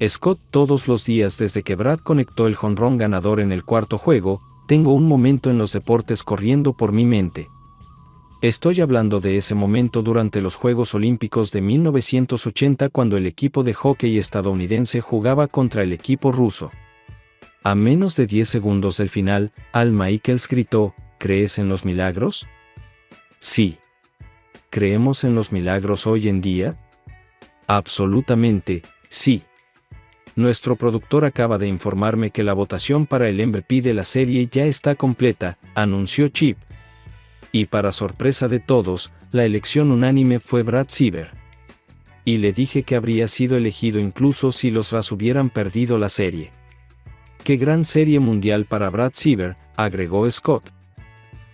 Scott, todos los días desde que Brad conectó el jonrón ganador en el cuarto juego, tengo un momento en los deportes corriendo por mi mente. Estoy hablando de ese momento durante los Juegos Olímpicos de 1980 cuando el equipo de hockey estadounidense jugaba contra el equipo ruso. A menos de 10 segundos del final, Al Michaels gritó, ¿crees en los milagros? Sí. ¿Creemos en los milagros hoy en día? Absolutamente, sí. Nuestro productor acaba de informarme que la votación para el MVP de la serie ya está completa, anunció Chip. Y para sorpresa de todos, la elección unánime fue Brad Sieber. Y le dije que habría sido elegido incluso si los Rays hubieran perdido la serie. ¡Qué gran serie mundial para Brad Sieber!, agregó Scott.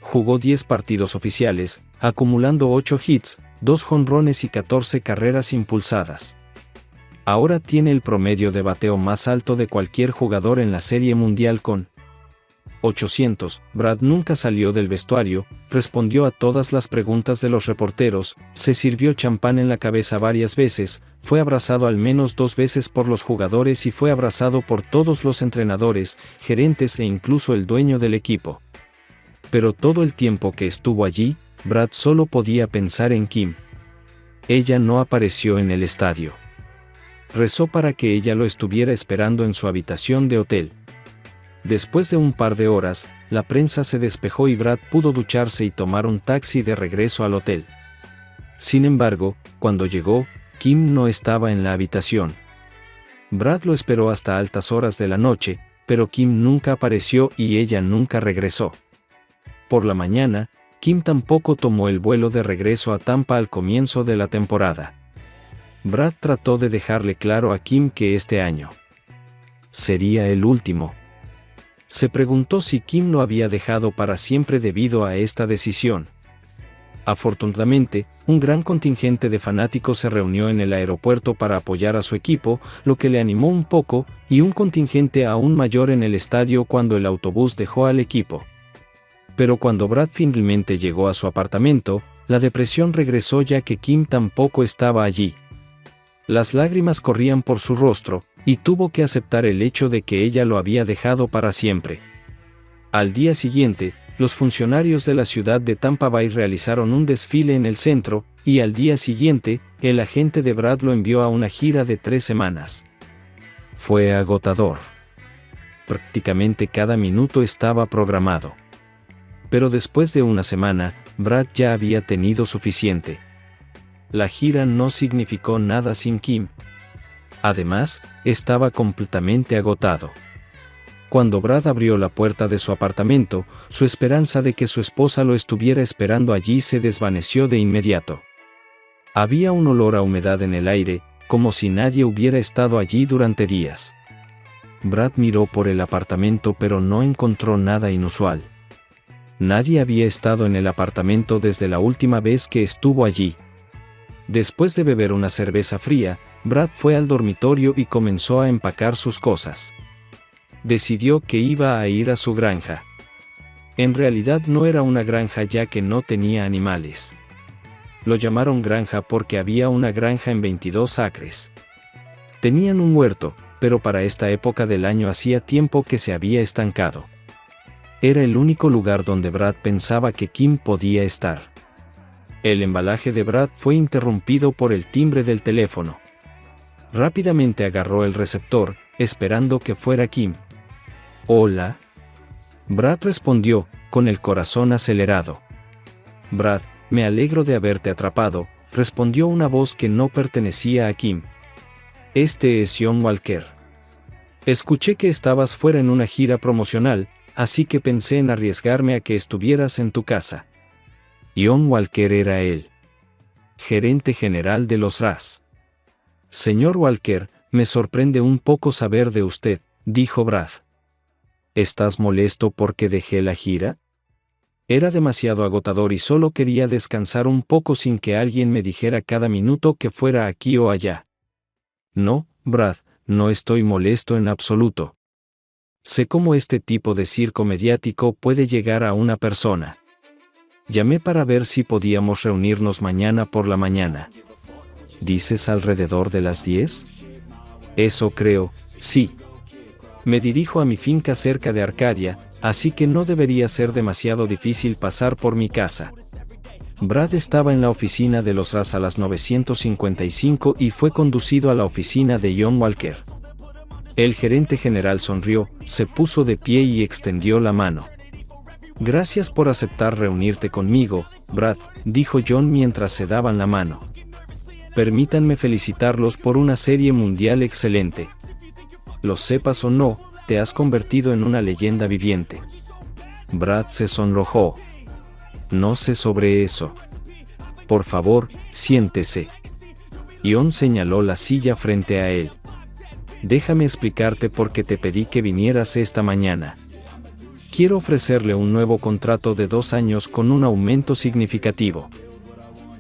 Jugó 10 partidos oficiales, acumulando 8 hits, 2 jonrones y 14 carreras impulsadas. Ahora tiene el promedio de bateo más alto de cualquier jugador en la Serie Mundial con 800. Brad nunca salió del vestuario, respondió a todas las preguntas de los reporteros, se sirvió champán en la cabeza varias veces, fue abrazado al menos 2 veces por los jugadores y fue abrazado por todos los entrenadores, gerentes e incluso el dueño del equipo. Pero todo el tiempo que estuvo allí, Brad solo podía pensar en Kim. Ella no apareció en el estadio. Rezó para que ella lo estuviera esperando en su habitación de hotel. Después de un par de horas, la prensa se despejó y Brad pudo ducharse y tomar un taxi de regreso al hotel. Sin embargo, cuando llegó, Kim no estaba en la habitación. Brad lo esperó hasta altas horas de la noche, pero Kim nunca apareció y ella nunca regresó. Por la mañana, Kim tampoco tomó el vuelo de regreso a Tampa al comienzo de la temporada. Brad trató de dejarle claro a Kim que este año sería el último. Se preguntó si Kim lo había dejado para siempre debido a esta decisión. Afortunadamente, un gran contingente de fanáticos se reunió en el aeropuerto para apoyar a su equipo, lo que le animó un poco, y un contingente aún mayor en el estadio cuando el autobús dejó al equipo. Pero cuando Brad finalmente llegó a su apartamento, la depresión regresó ya que Kim tampoco estaba allí. Las lágrimas corrían por su rostro, y tuvo que aceptar el hecho de que ella lo había dejado para siempre. Al día siguiente, los funcionarios de la ciudad de Tampa Bay realizaron un desfile en el centro, y al día siguiente, el agente de Brad lo envió a una gira de 3 semanas. Fue agotador. Prácticamente cada minuto estaba programado. Pero después de una semana, Brad ya había tenido suficiente. La gira no significó nada sin Kim. Además, estaba completamente agotado. Cuando Brad abrió la puerta de su apartamento, su esperanza de que su esposa lo estuviera esperando allí se desvaneció de inmediato. Había un olor a humedad en el aire, como si nadie hubiera estado allí durante días. Brad miró por el apartamento pero no encontró nada inusual. Nadie había estado en el apartamento desde la última vez que estuvo allí. Después de beber una cerveza fría, Brad fue al dormitorio y comenzó a empacar sus cosas. Decidió que iba a ir a su granja. En realidad no era una granja ya que no tenía animales. Lo llamaron granja porque había una granja en 22 acres. Tenían un huerto, pero para esta época del año hacía tiempo que se había estancado. Era el único lugar donde Brad pensaba que Kim podía estar. El embalaje de Brad fue interrumpido por el timbre del teléfono. Rápidamente agarró el receptor, esperando que fuera Kim. «Hola». Brad respondió, con el corazón acelerado. «Brad, me alegro de haberte atrapado», respondió una voz que no pertenecía a Kim. «Este es John Walker. Escuché que estabas fuera en una gira promocional, así que pensé en arriesgarme a que estuvieras en tu casa». John Walker era el gerente general de los RAS. «Señor Walker, me sorprende un poco saber de usted», dijo Brad. «¿Estás molesto porque dejé la gira? Era demasiado agotador y solo quería descansar un poco sin que alguien me dijera cada minuto que fuera aquí o allá». «No, Brad, no estoy molesto en absoluto. Sé cómo este tipo de circo mediático puede llegar a una persona. Llamé para ver si podíamos reunirnos mañana por la mañana». «¿Dices alrededor de las 10? Eso creo, sí. Me dirijo a mi finca cerca de Arcadia, así que no debería ser demasiado difícil pasar por mi casa». Brad estaba en la oficina de los RAS a las 9:55 y fue conducido a la oficina de John Walker. El gerente general sonrió, se puso de pie y extendió la mano. «Gracias por aceptar reunirte conmigo, Brad», dijo John mientras se daban la mano. «Permítanme felicitarlos por una serie mundial excelente. Lo sepas o no, te has convertido en una leyenda viviente». Brad se sonrojó. «No sé sobre eso. Por favor, siéntese». John señaló la silla frente a él. «Déjame explicarte por qué te pedí que vinieras esta mañana. Quiero ofrecerle un nuevo contrato de 2 años con un aumento significativo».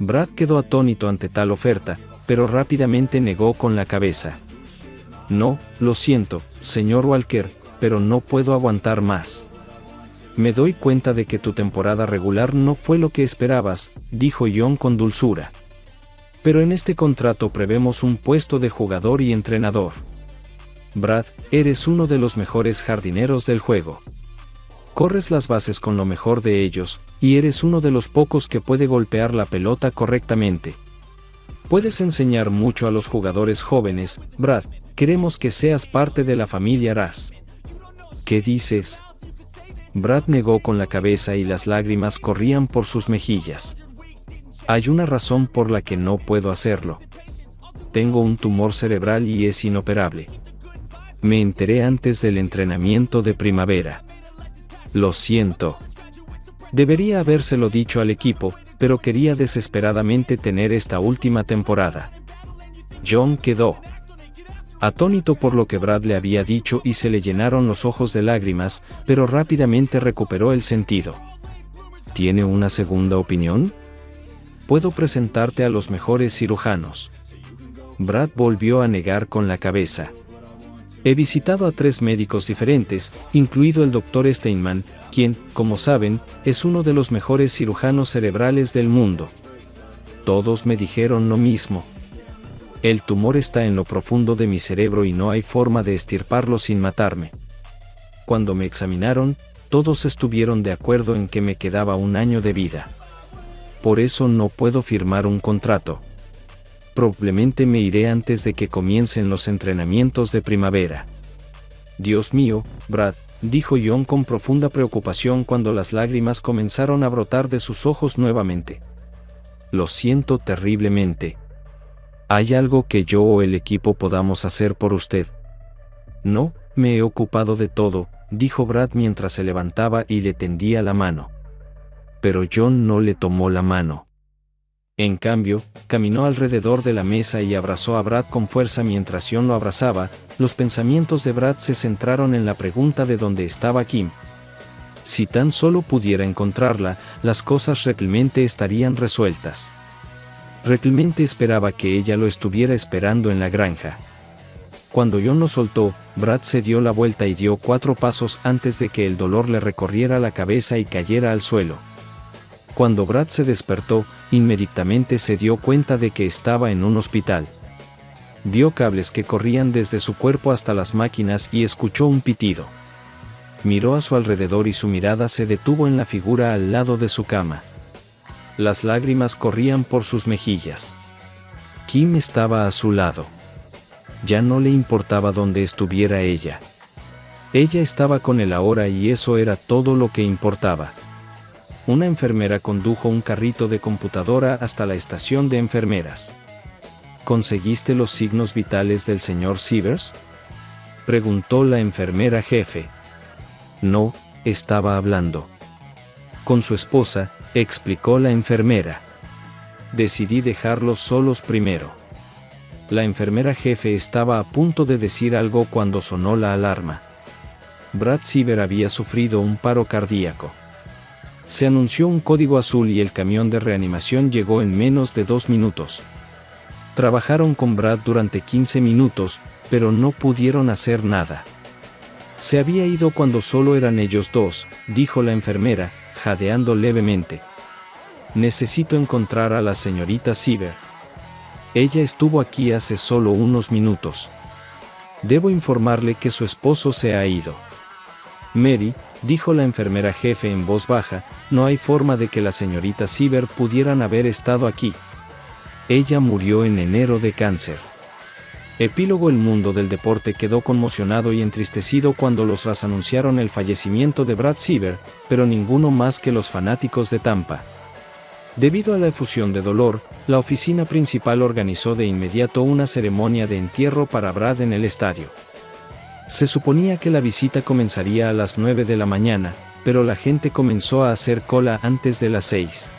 Brad quedó atónito ante tal oferta, pero rápidamente negó con la cabeza. «No, lo siento, señor Walker, pero no puedo aguantar más. Me doy cuenta de que tu temporada regular no fue lo que esperabas», dijo John con dulzura. «Pero en este contrato prevemos un puesto de jugador y entrenador. Brad, eres uno de los mejores jardineros del juego. Corres las bases con lo mejor de ellos, y eres uno de los pocos que puede golpear la pelota correctamente. Puedes enseñar mucho a los jugadores jóvenes, Brad, queremos que seas parte de la familia RAS». «¿Qué dices?». Brad negó con la cabeza y las lágrimas corrían por sus mejillas. «Hay una razón por la que no puedo hacerlo. Tengo un tumor cerebral y es inoperable. Me enteré antes del entrenamiento de primavera. Lo siento. Debería habérselo dicho al equipo, pero quería desesperadamente tener esta última temporada». John quedó atónito por lo que Brad le había dicho y se le llenaron los ojos de lágrimas, pero rápidamente recuperó el sentido. «¿Tiene una segunda opinión? Puedo presentarte a los mejores cirujanos». Brad volvió a negar con la cabeza. «He visitado a 3 médicos diferentes, incluido el Dr. Steinman, quien, como saben, es uno de los mejores cirujanos cerebrales del mundo. Todos me dijeron lo mismo. El tumor está en lo profundo de mi cerebro y no hay forma de extirparlo sin matarme. Cuando me examinaron, todos estuvieron de acuerdo en que me quedaba 1 año de vida. Por eso no puedo firmar un contrato. Probablemente me iré antes de que comiencen los entrenamientos de primavera». «Dios mío, Brad», dijo John con profunda preocupación cuando las lágrimas comenzaron a brotar de sus ojos nuevamente. «Lo siento terriblemente. ¿Hay algo que yo o el equipo podamos hacer por usted?» «No, me he ocupado de todo», dijo Brad mientras se levantaba y le tendía la mano. Pero John no le tomó la mano. En cambio, caminó alrededor de la mesa y abrazó a Brad con fuerza mientras John lo abrazaba. Los pensamientos de Brad se centraron en la pregunta de dónde estaba Kim. Si tan solo pudiera encontrarla, las cosas realmente estarían resueltas. Realmente esperaba que ella lo estuviera esperando en la granja. Cuando John lo soltó, Brad se dio la vuelta y dio 4 pasos antes de que el dolor le recorriera la cabeza y cayera al suelo. Cuando Brad se despertó, inmediatamente se dio cuenta de que estaba en un hospital. Vio cables que corrían desde su cuerpo hasta las máquinas y escuchó un pitido. Miró a su alrededor y su mirada se detuvo en la figura al lado de su cama. Las lágrimas corrían por sus mejillas. Kim estaba a su lado. Ya no le importaba dónde estuviera ella. Ella estaba con él ahora y eso era todo lo que importaba. Una enfermera condujo un carrito de computadora hasta la estación de enfermeras. ¿Conseguiste los signos vitales del señor Sievers?, preguntó la enfermera jefe. No, estaba hablando con su esposa, explicó la enfermera. Decidí dejarlos solos primero. La enfermera jefe estaba a punto de decir algo cuando sonó la alarma. Brad Siever había sufrido un paro cardíaco. Se anunció un código azul y el camión de reanimación llegó en menos de 2 minutos. Trabajaron con Brad durante 15 minutos, pero no pudieron hacer nada. Se había ido cuando solo eran ellos dos, dijo la enfermera, jadeando levemente. Necesito encontrar a la señorita Siever. Ella estuvo aquí hace solo unos minutos. Debo informarle que su esposo se ha ido. Mary, dijo la enfermera jefe en voz baja, no hay forma de que la señorita Siever pudieran haber estado aquí. Ella murió en enero de cáncer. Epílogo. El mundo del deporte quedó conmocionado y entristecido cuando los Rays anunciaron el fallecimiento de Brad Siever, pero ninguno más que los fanáticos de Tampa. Debido a la efusión de dolor, la oficina principal organizó de inmediato una ceremonia de entierro para Brad en el estadio. Se suponía que la visita comenzaría a las 9 de la mañana, pero la gente comenzó a hacer cola antes de las 6.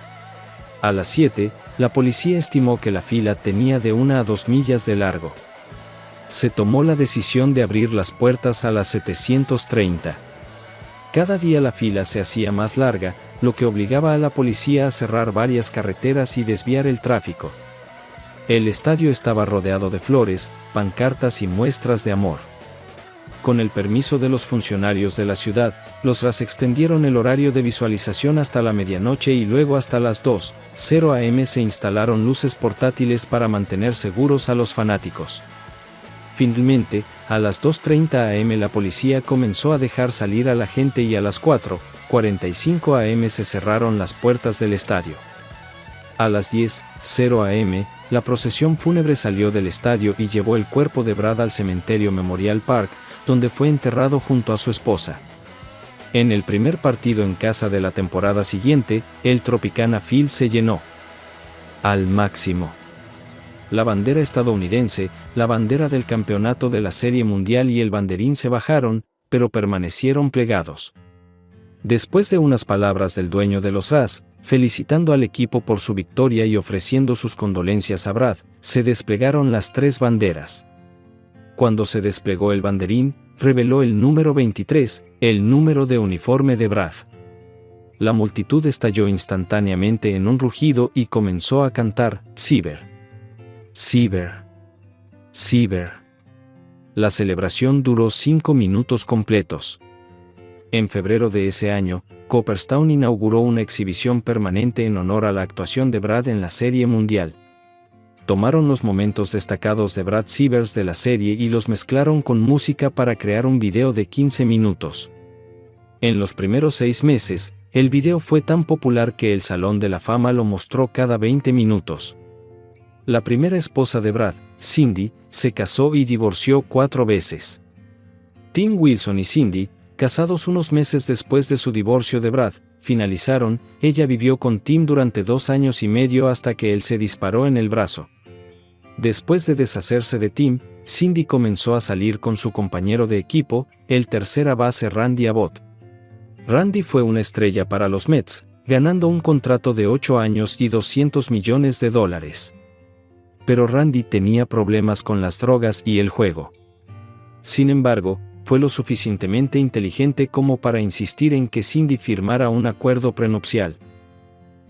A las 7, la policía estimó que la fila tenía de 1 a 2 millas de largo. Se tomó la decisión de abrir las puertas a las 7:30. Cada día la fila se hacía más larga, lo que obligaba a la policía a cerrar varias carreteras y desviar el tráfico. El estadio estaba rodeado de flores, pancartas y muestras de amor. Con el permiso de los funcionarios de la ciudad, los Rays extendieron el horario de visualización hasta la medianoche y luego hasta las 2:00 am se instalaron luces portátiles para mantener seguros a los fanáticos. Finalmente, a las 2:30 am la policía comenzó a dejar salir a la gente y a las 4:45 am se cerraron las puertas del estadio. A las 10:00 am, la procesión fúnebre salió del estadio y llevó el cuerpo de Brad al cementerio Memorial Park, donde fue enterrado junto a su esposa. En el primer partido en casa de la temporada siguiente, el Tropicana Field se llenó al máximo. La bandera estadounidense, la bandera del campeonato de la Serie Mundial y el banderín se bajaron, pero permanecieron plegados. Después de unas palabras del dueño de los Rays, felicitando al equipo por su victoria y ofreciendo sus condolencias a Brad, se desplegaron las 3 banderas. Cuando se desplegó el banderín, reveló el número 23, el número de uniforme de Brad. La multitud estalló instantáneamente en un rugido y comenzó a cantar, Siever. Siever. Siever. La celebración duró 5 minutos completos. En febrero de ese año, Cooperstown inauguró una exhibición permanente en honor a la actuación de Brad en la Serie Mundial. Tomaron los momentos destacados de Brad Siever de la serie y los mezclaron con música para crear un video de 15 minutos. En los primeros 6 meses, el video fue tan popular que el Salón de la Fama lo mostró cada 20 minutos. La primera esposa de Brad, Cindy, se casó y divorció 4 veces. Tim Wilson y Cindy, casados unos meses después de su divorcio de Brad, finalizaron. Ella vivió con Tim durante 2 años y medio hasta que él se disparó en el brazo. Después de deshacerse de Tim, Cindy comenzó a salir con su compañero de equipo, el tercera base Randy Abbott. Randy fue una estrella para los Mets, ganando un contrato de 8 años y $200 millones. Pero Randy tenía problemas con las drogas y el juego. Sin embargo, fue lo suficientemente inteligente como para insistir en que Cindy firmara un acuerdo prenupcial.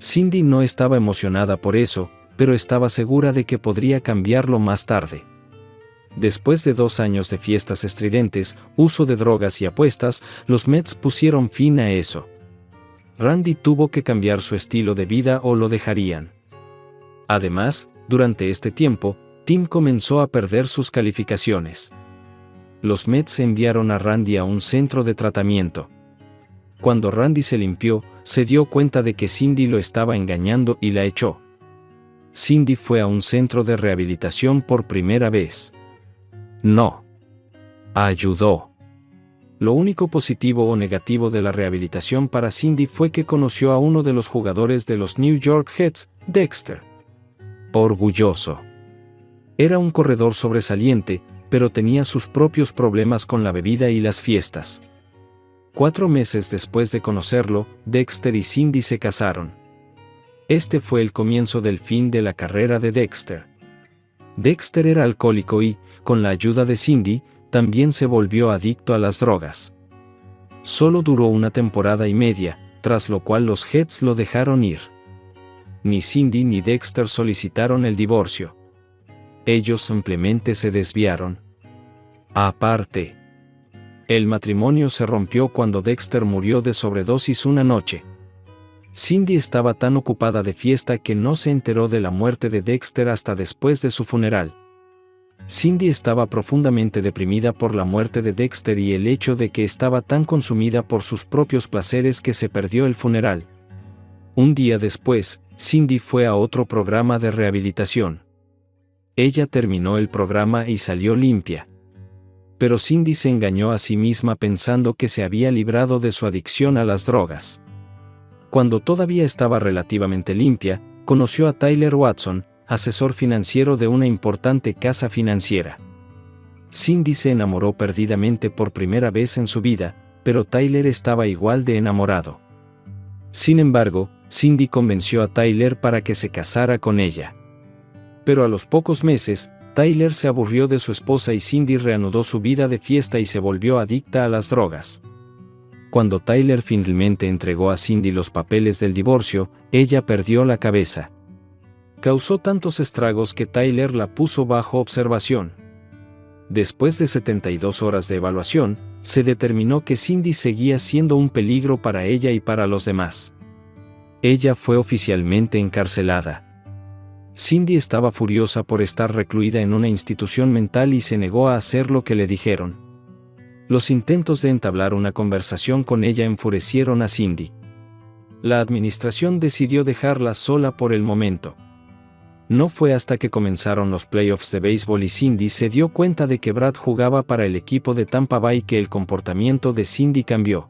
Cindy no estaba emocionada por eso, pero estaba segura de que podría cambiarlo más tarde. Después de 2 años de fiestas estridentes, uso de drogas y apuestas, los Mets pusieron fin a eso. Randy tuvo que cambiar su estilo de vida o lo dejarían. Además, durante este tiempo, Tim comenzó a perder sus calificaciones. Los Mets enviaron a Randy a un centro de tratamiento. Cuando Randy se limpió, se dio cuenta de que Cindy lo estaba engañando y la echó. Cindy fue a un centro de rehabilitación por primera vez. No. Ayudó. Lo único positivo o negativo de la rehabilitación para Cindy fue que conoció a uno de los jugadores de los New York Jets, Dexter. Orgulloso. Era un corredor sobresaliente, pero tenía sus propios problemas con la bebida y las fiestas. 4 meses después de conocerlo, Dexter y Cindy se casaron. Este fue el comienzo del fin de la carrera de Dexter. Dexter era alcohólico y, con la ayuda de Cindy, también se volvió adicto a las drogas. Solo duró 1 temporada y media, tras lo cual los Jets lo dejaron ir. Ni Cindy ni Dexter solicitaron el divorcio. Ellos simplemente se desviaron. Aparte, el matrimonio se rompió cuando Dexter murió de sobredosis una noche. Cindy estaba tan ocupada de fiesta que no se enteró de la muerte de Dexter hasta después de su funeral. Cindy estaba profundamente deprimida por la muerte de Dexter y el hecho de que estaba tan consumida por sus propios placeres que se perdió el funeral. Un día después, Cindy fue a otro programa de rehabilitación. Ella terminó el programa y salió limpia. Pero Cindy se engañó a sí misma pensando que se había librado de su adicción a las drogas. Cuando todavía estaba relativamente limpia, conoció a Tyler Watson, asesor financiero de una importante casa financiera. Cindy se enamoró perdidamente por primera vez en su vida, pero Tyler estaba igual de enamorado. Sin embargo, Cindy convenció a Tyler para que se casara con ella. Pero a los pocos meses, Tyler se aburrió de su esposa y Cindy reanudó su vida de fiesta y se volvió adicta a las drogas. Cuando Tyler finalmente entregó a Cindy los papeles del divorcio, ella perdió la cabeza. Causó tantos estragos que Tyler la puso bajo observación. Después de 72 horas de evaluación, se determinó que Cindy seguía siendo un peligro para ella y para los demás. Ella fue oficialmente encarcelada. Cindy estaba furiosa por estar recluida en una institución mental y se negó a hacer lo que le dijeron. Los intentos de entablar una conversación con ella enfurecieron a Cindy. La administración decidió dejarla sola por el momento. No fue hasta que comenzaron los playoffs de béisbol y Cindy se dio cuenta de que Brad jugaba para el equipo de Tampa Bay que el comportamiento de Cindy cambió.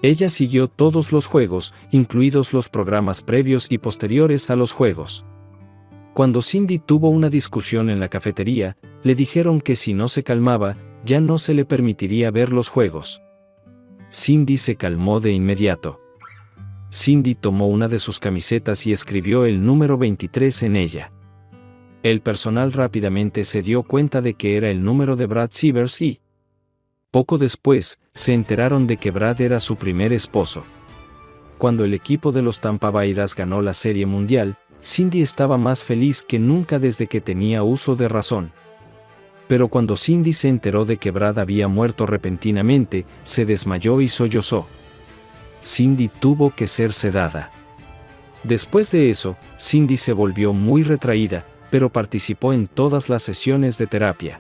Ella siguió todos los juegos, incluidos los programas previos y posteriores a los juegos. Cuando Cindy tuvo una discusión en la cafetería, le dijeron que si no se calmaba, ya no se le permitiría ver los juegos. Cindy se calmó de inmediato. Cindy tomó una de sus camisetas y escribió el número 23 en ella. El personal rápidamente se dio cuenta de que era el número de Brad Sievers y, poco después, se enteraron de que Brad era su primer esposo. Cuando el equipo de los Tampa Bay Rays ganó la Serie Mundial, Cindy estaba más feliz que nunca desde que tenía uso de razón. Pero cuando Cindy se enteró de que Brad había muerto repentinamente, se desmayó y sollozó. Cindy tuvo que ser sedada. Después de eso, Cindy se volvió muy retraída, pero participó en todas las sesiones de terapia.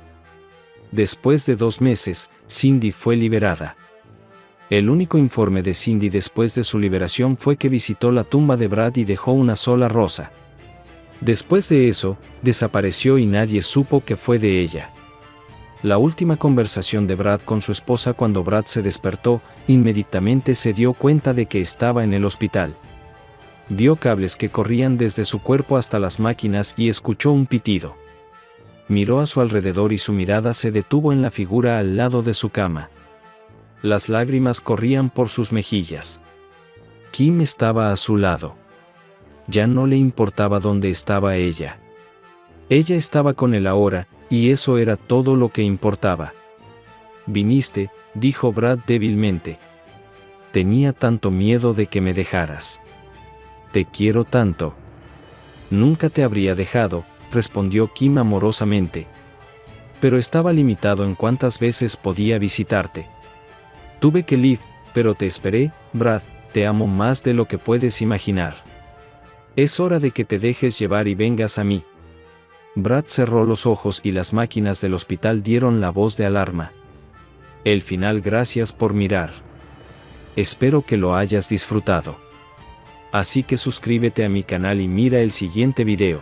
Después de 2 meses, Cindy fue liberada. El único informe de Cindy después de su liberación fue que visitó la tumba de Brad y dejó una sola rosa. Después de eso, desapareció y nadie supo que fue de ella. La última conversación de Brad con su esposa cuando Brad se despertó, inmediatamente se dio cuenta de que estaba en el hospital. Vio cables que corrían desde su cuerpo hasta las máquinas y escuchó un pitido. Miró a su alrededor y su mirada se detuvo en la figura al lado de su cama. Las lágrimas corrían por sus mejillas. Kim estaba a su lado. Ya no le importaba dónde estaba ella. Ella estaba con él ahora, y eso era todo lo que importaba. «Viniste», dijo Brad débilmente. «Tenía tanto miedo de que me dejaras. Te quiero tanto». «Nunca te habría dejado», respondió Kim amorosamente. Pero estaba limitado en cuántas veces podía visitarte. Tuve que ir, pero te esperé, Brad, te amo más de lo que puedes imaginar. Es hora de que te dejes llevar y vengas a mí. Brad cerró los ojos y las máquinas del hospital dieron la voz de alarma. El final. Gracias por mirar. Espero que lo hayas disfrutado. Así que suscríbete a mi canal y mira el siguiente video.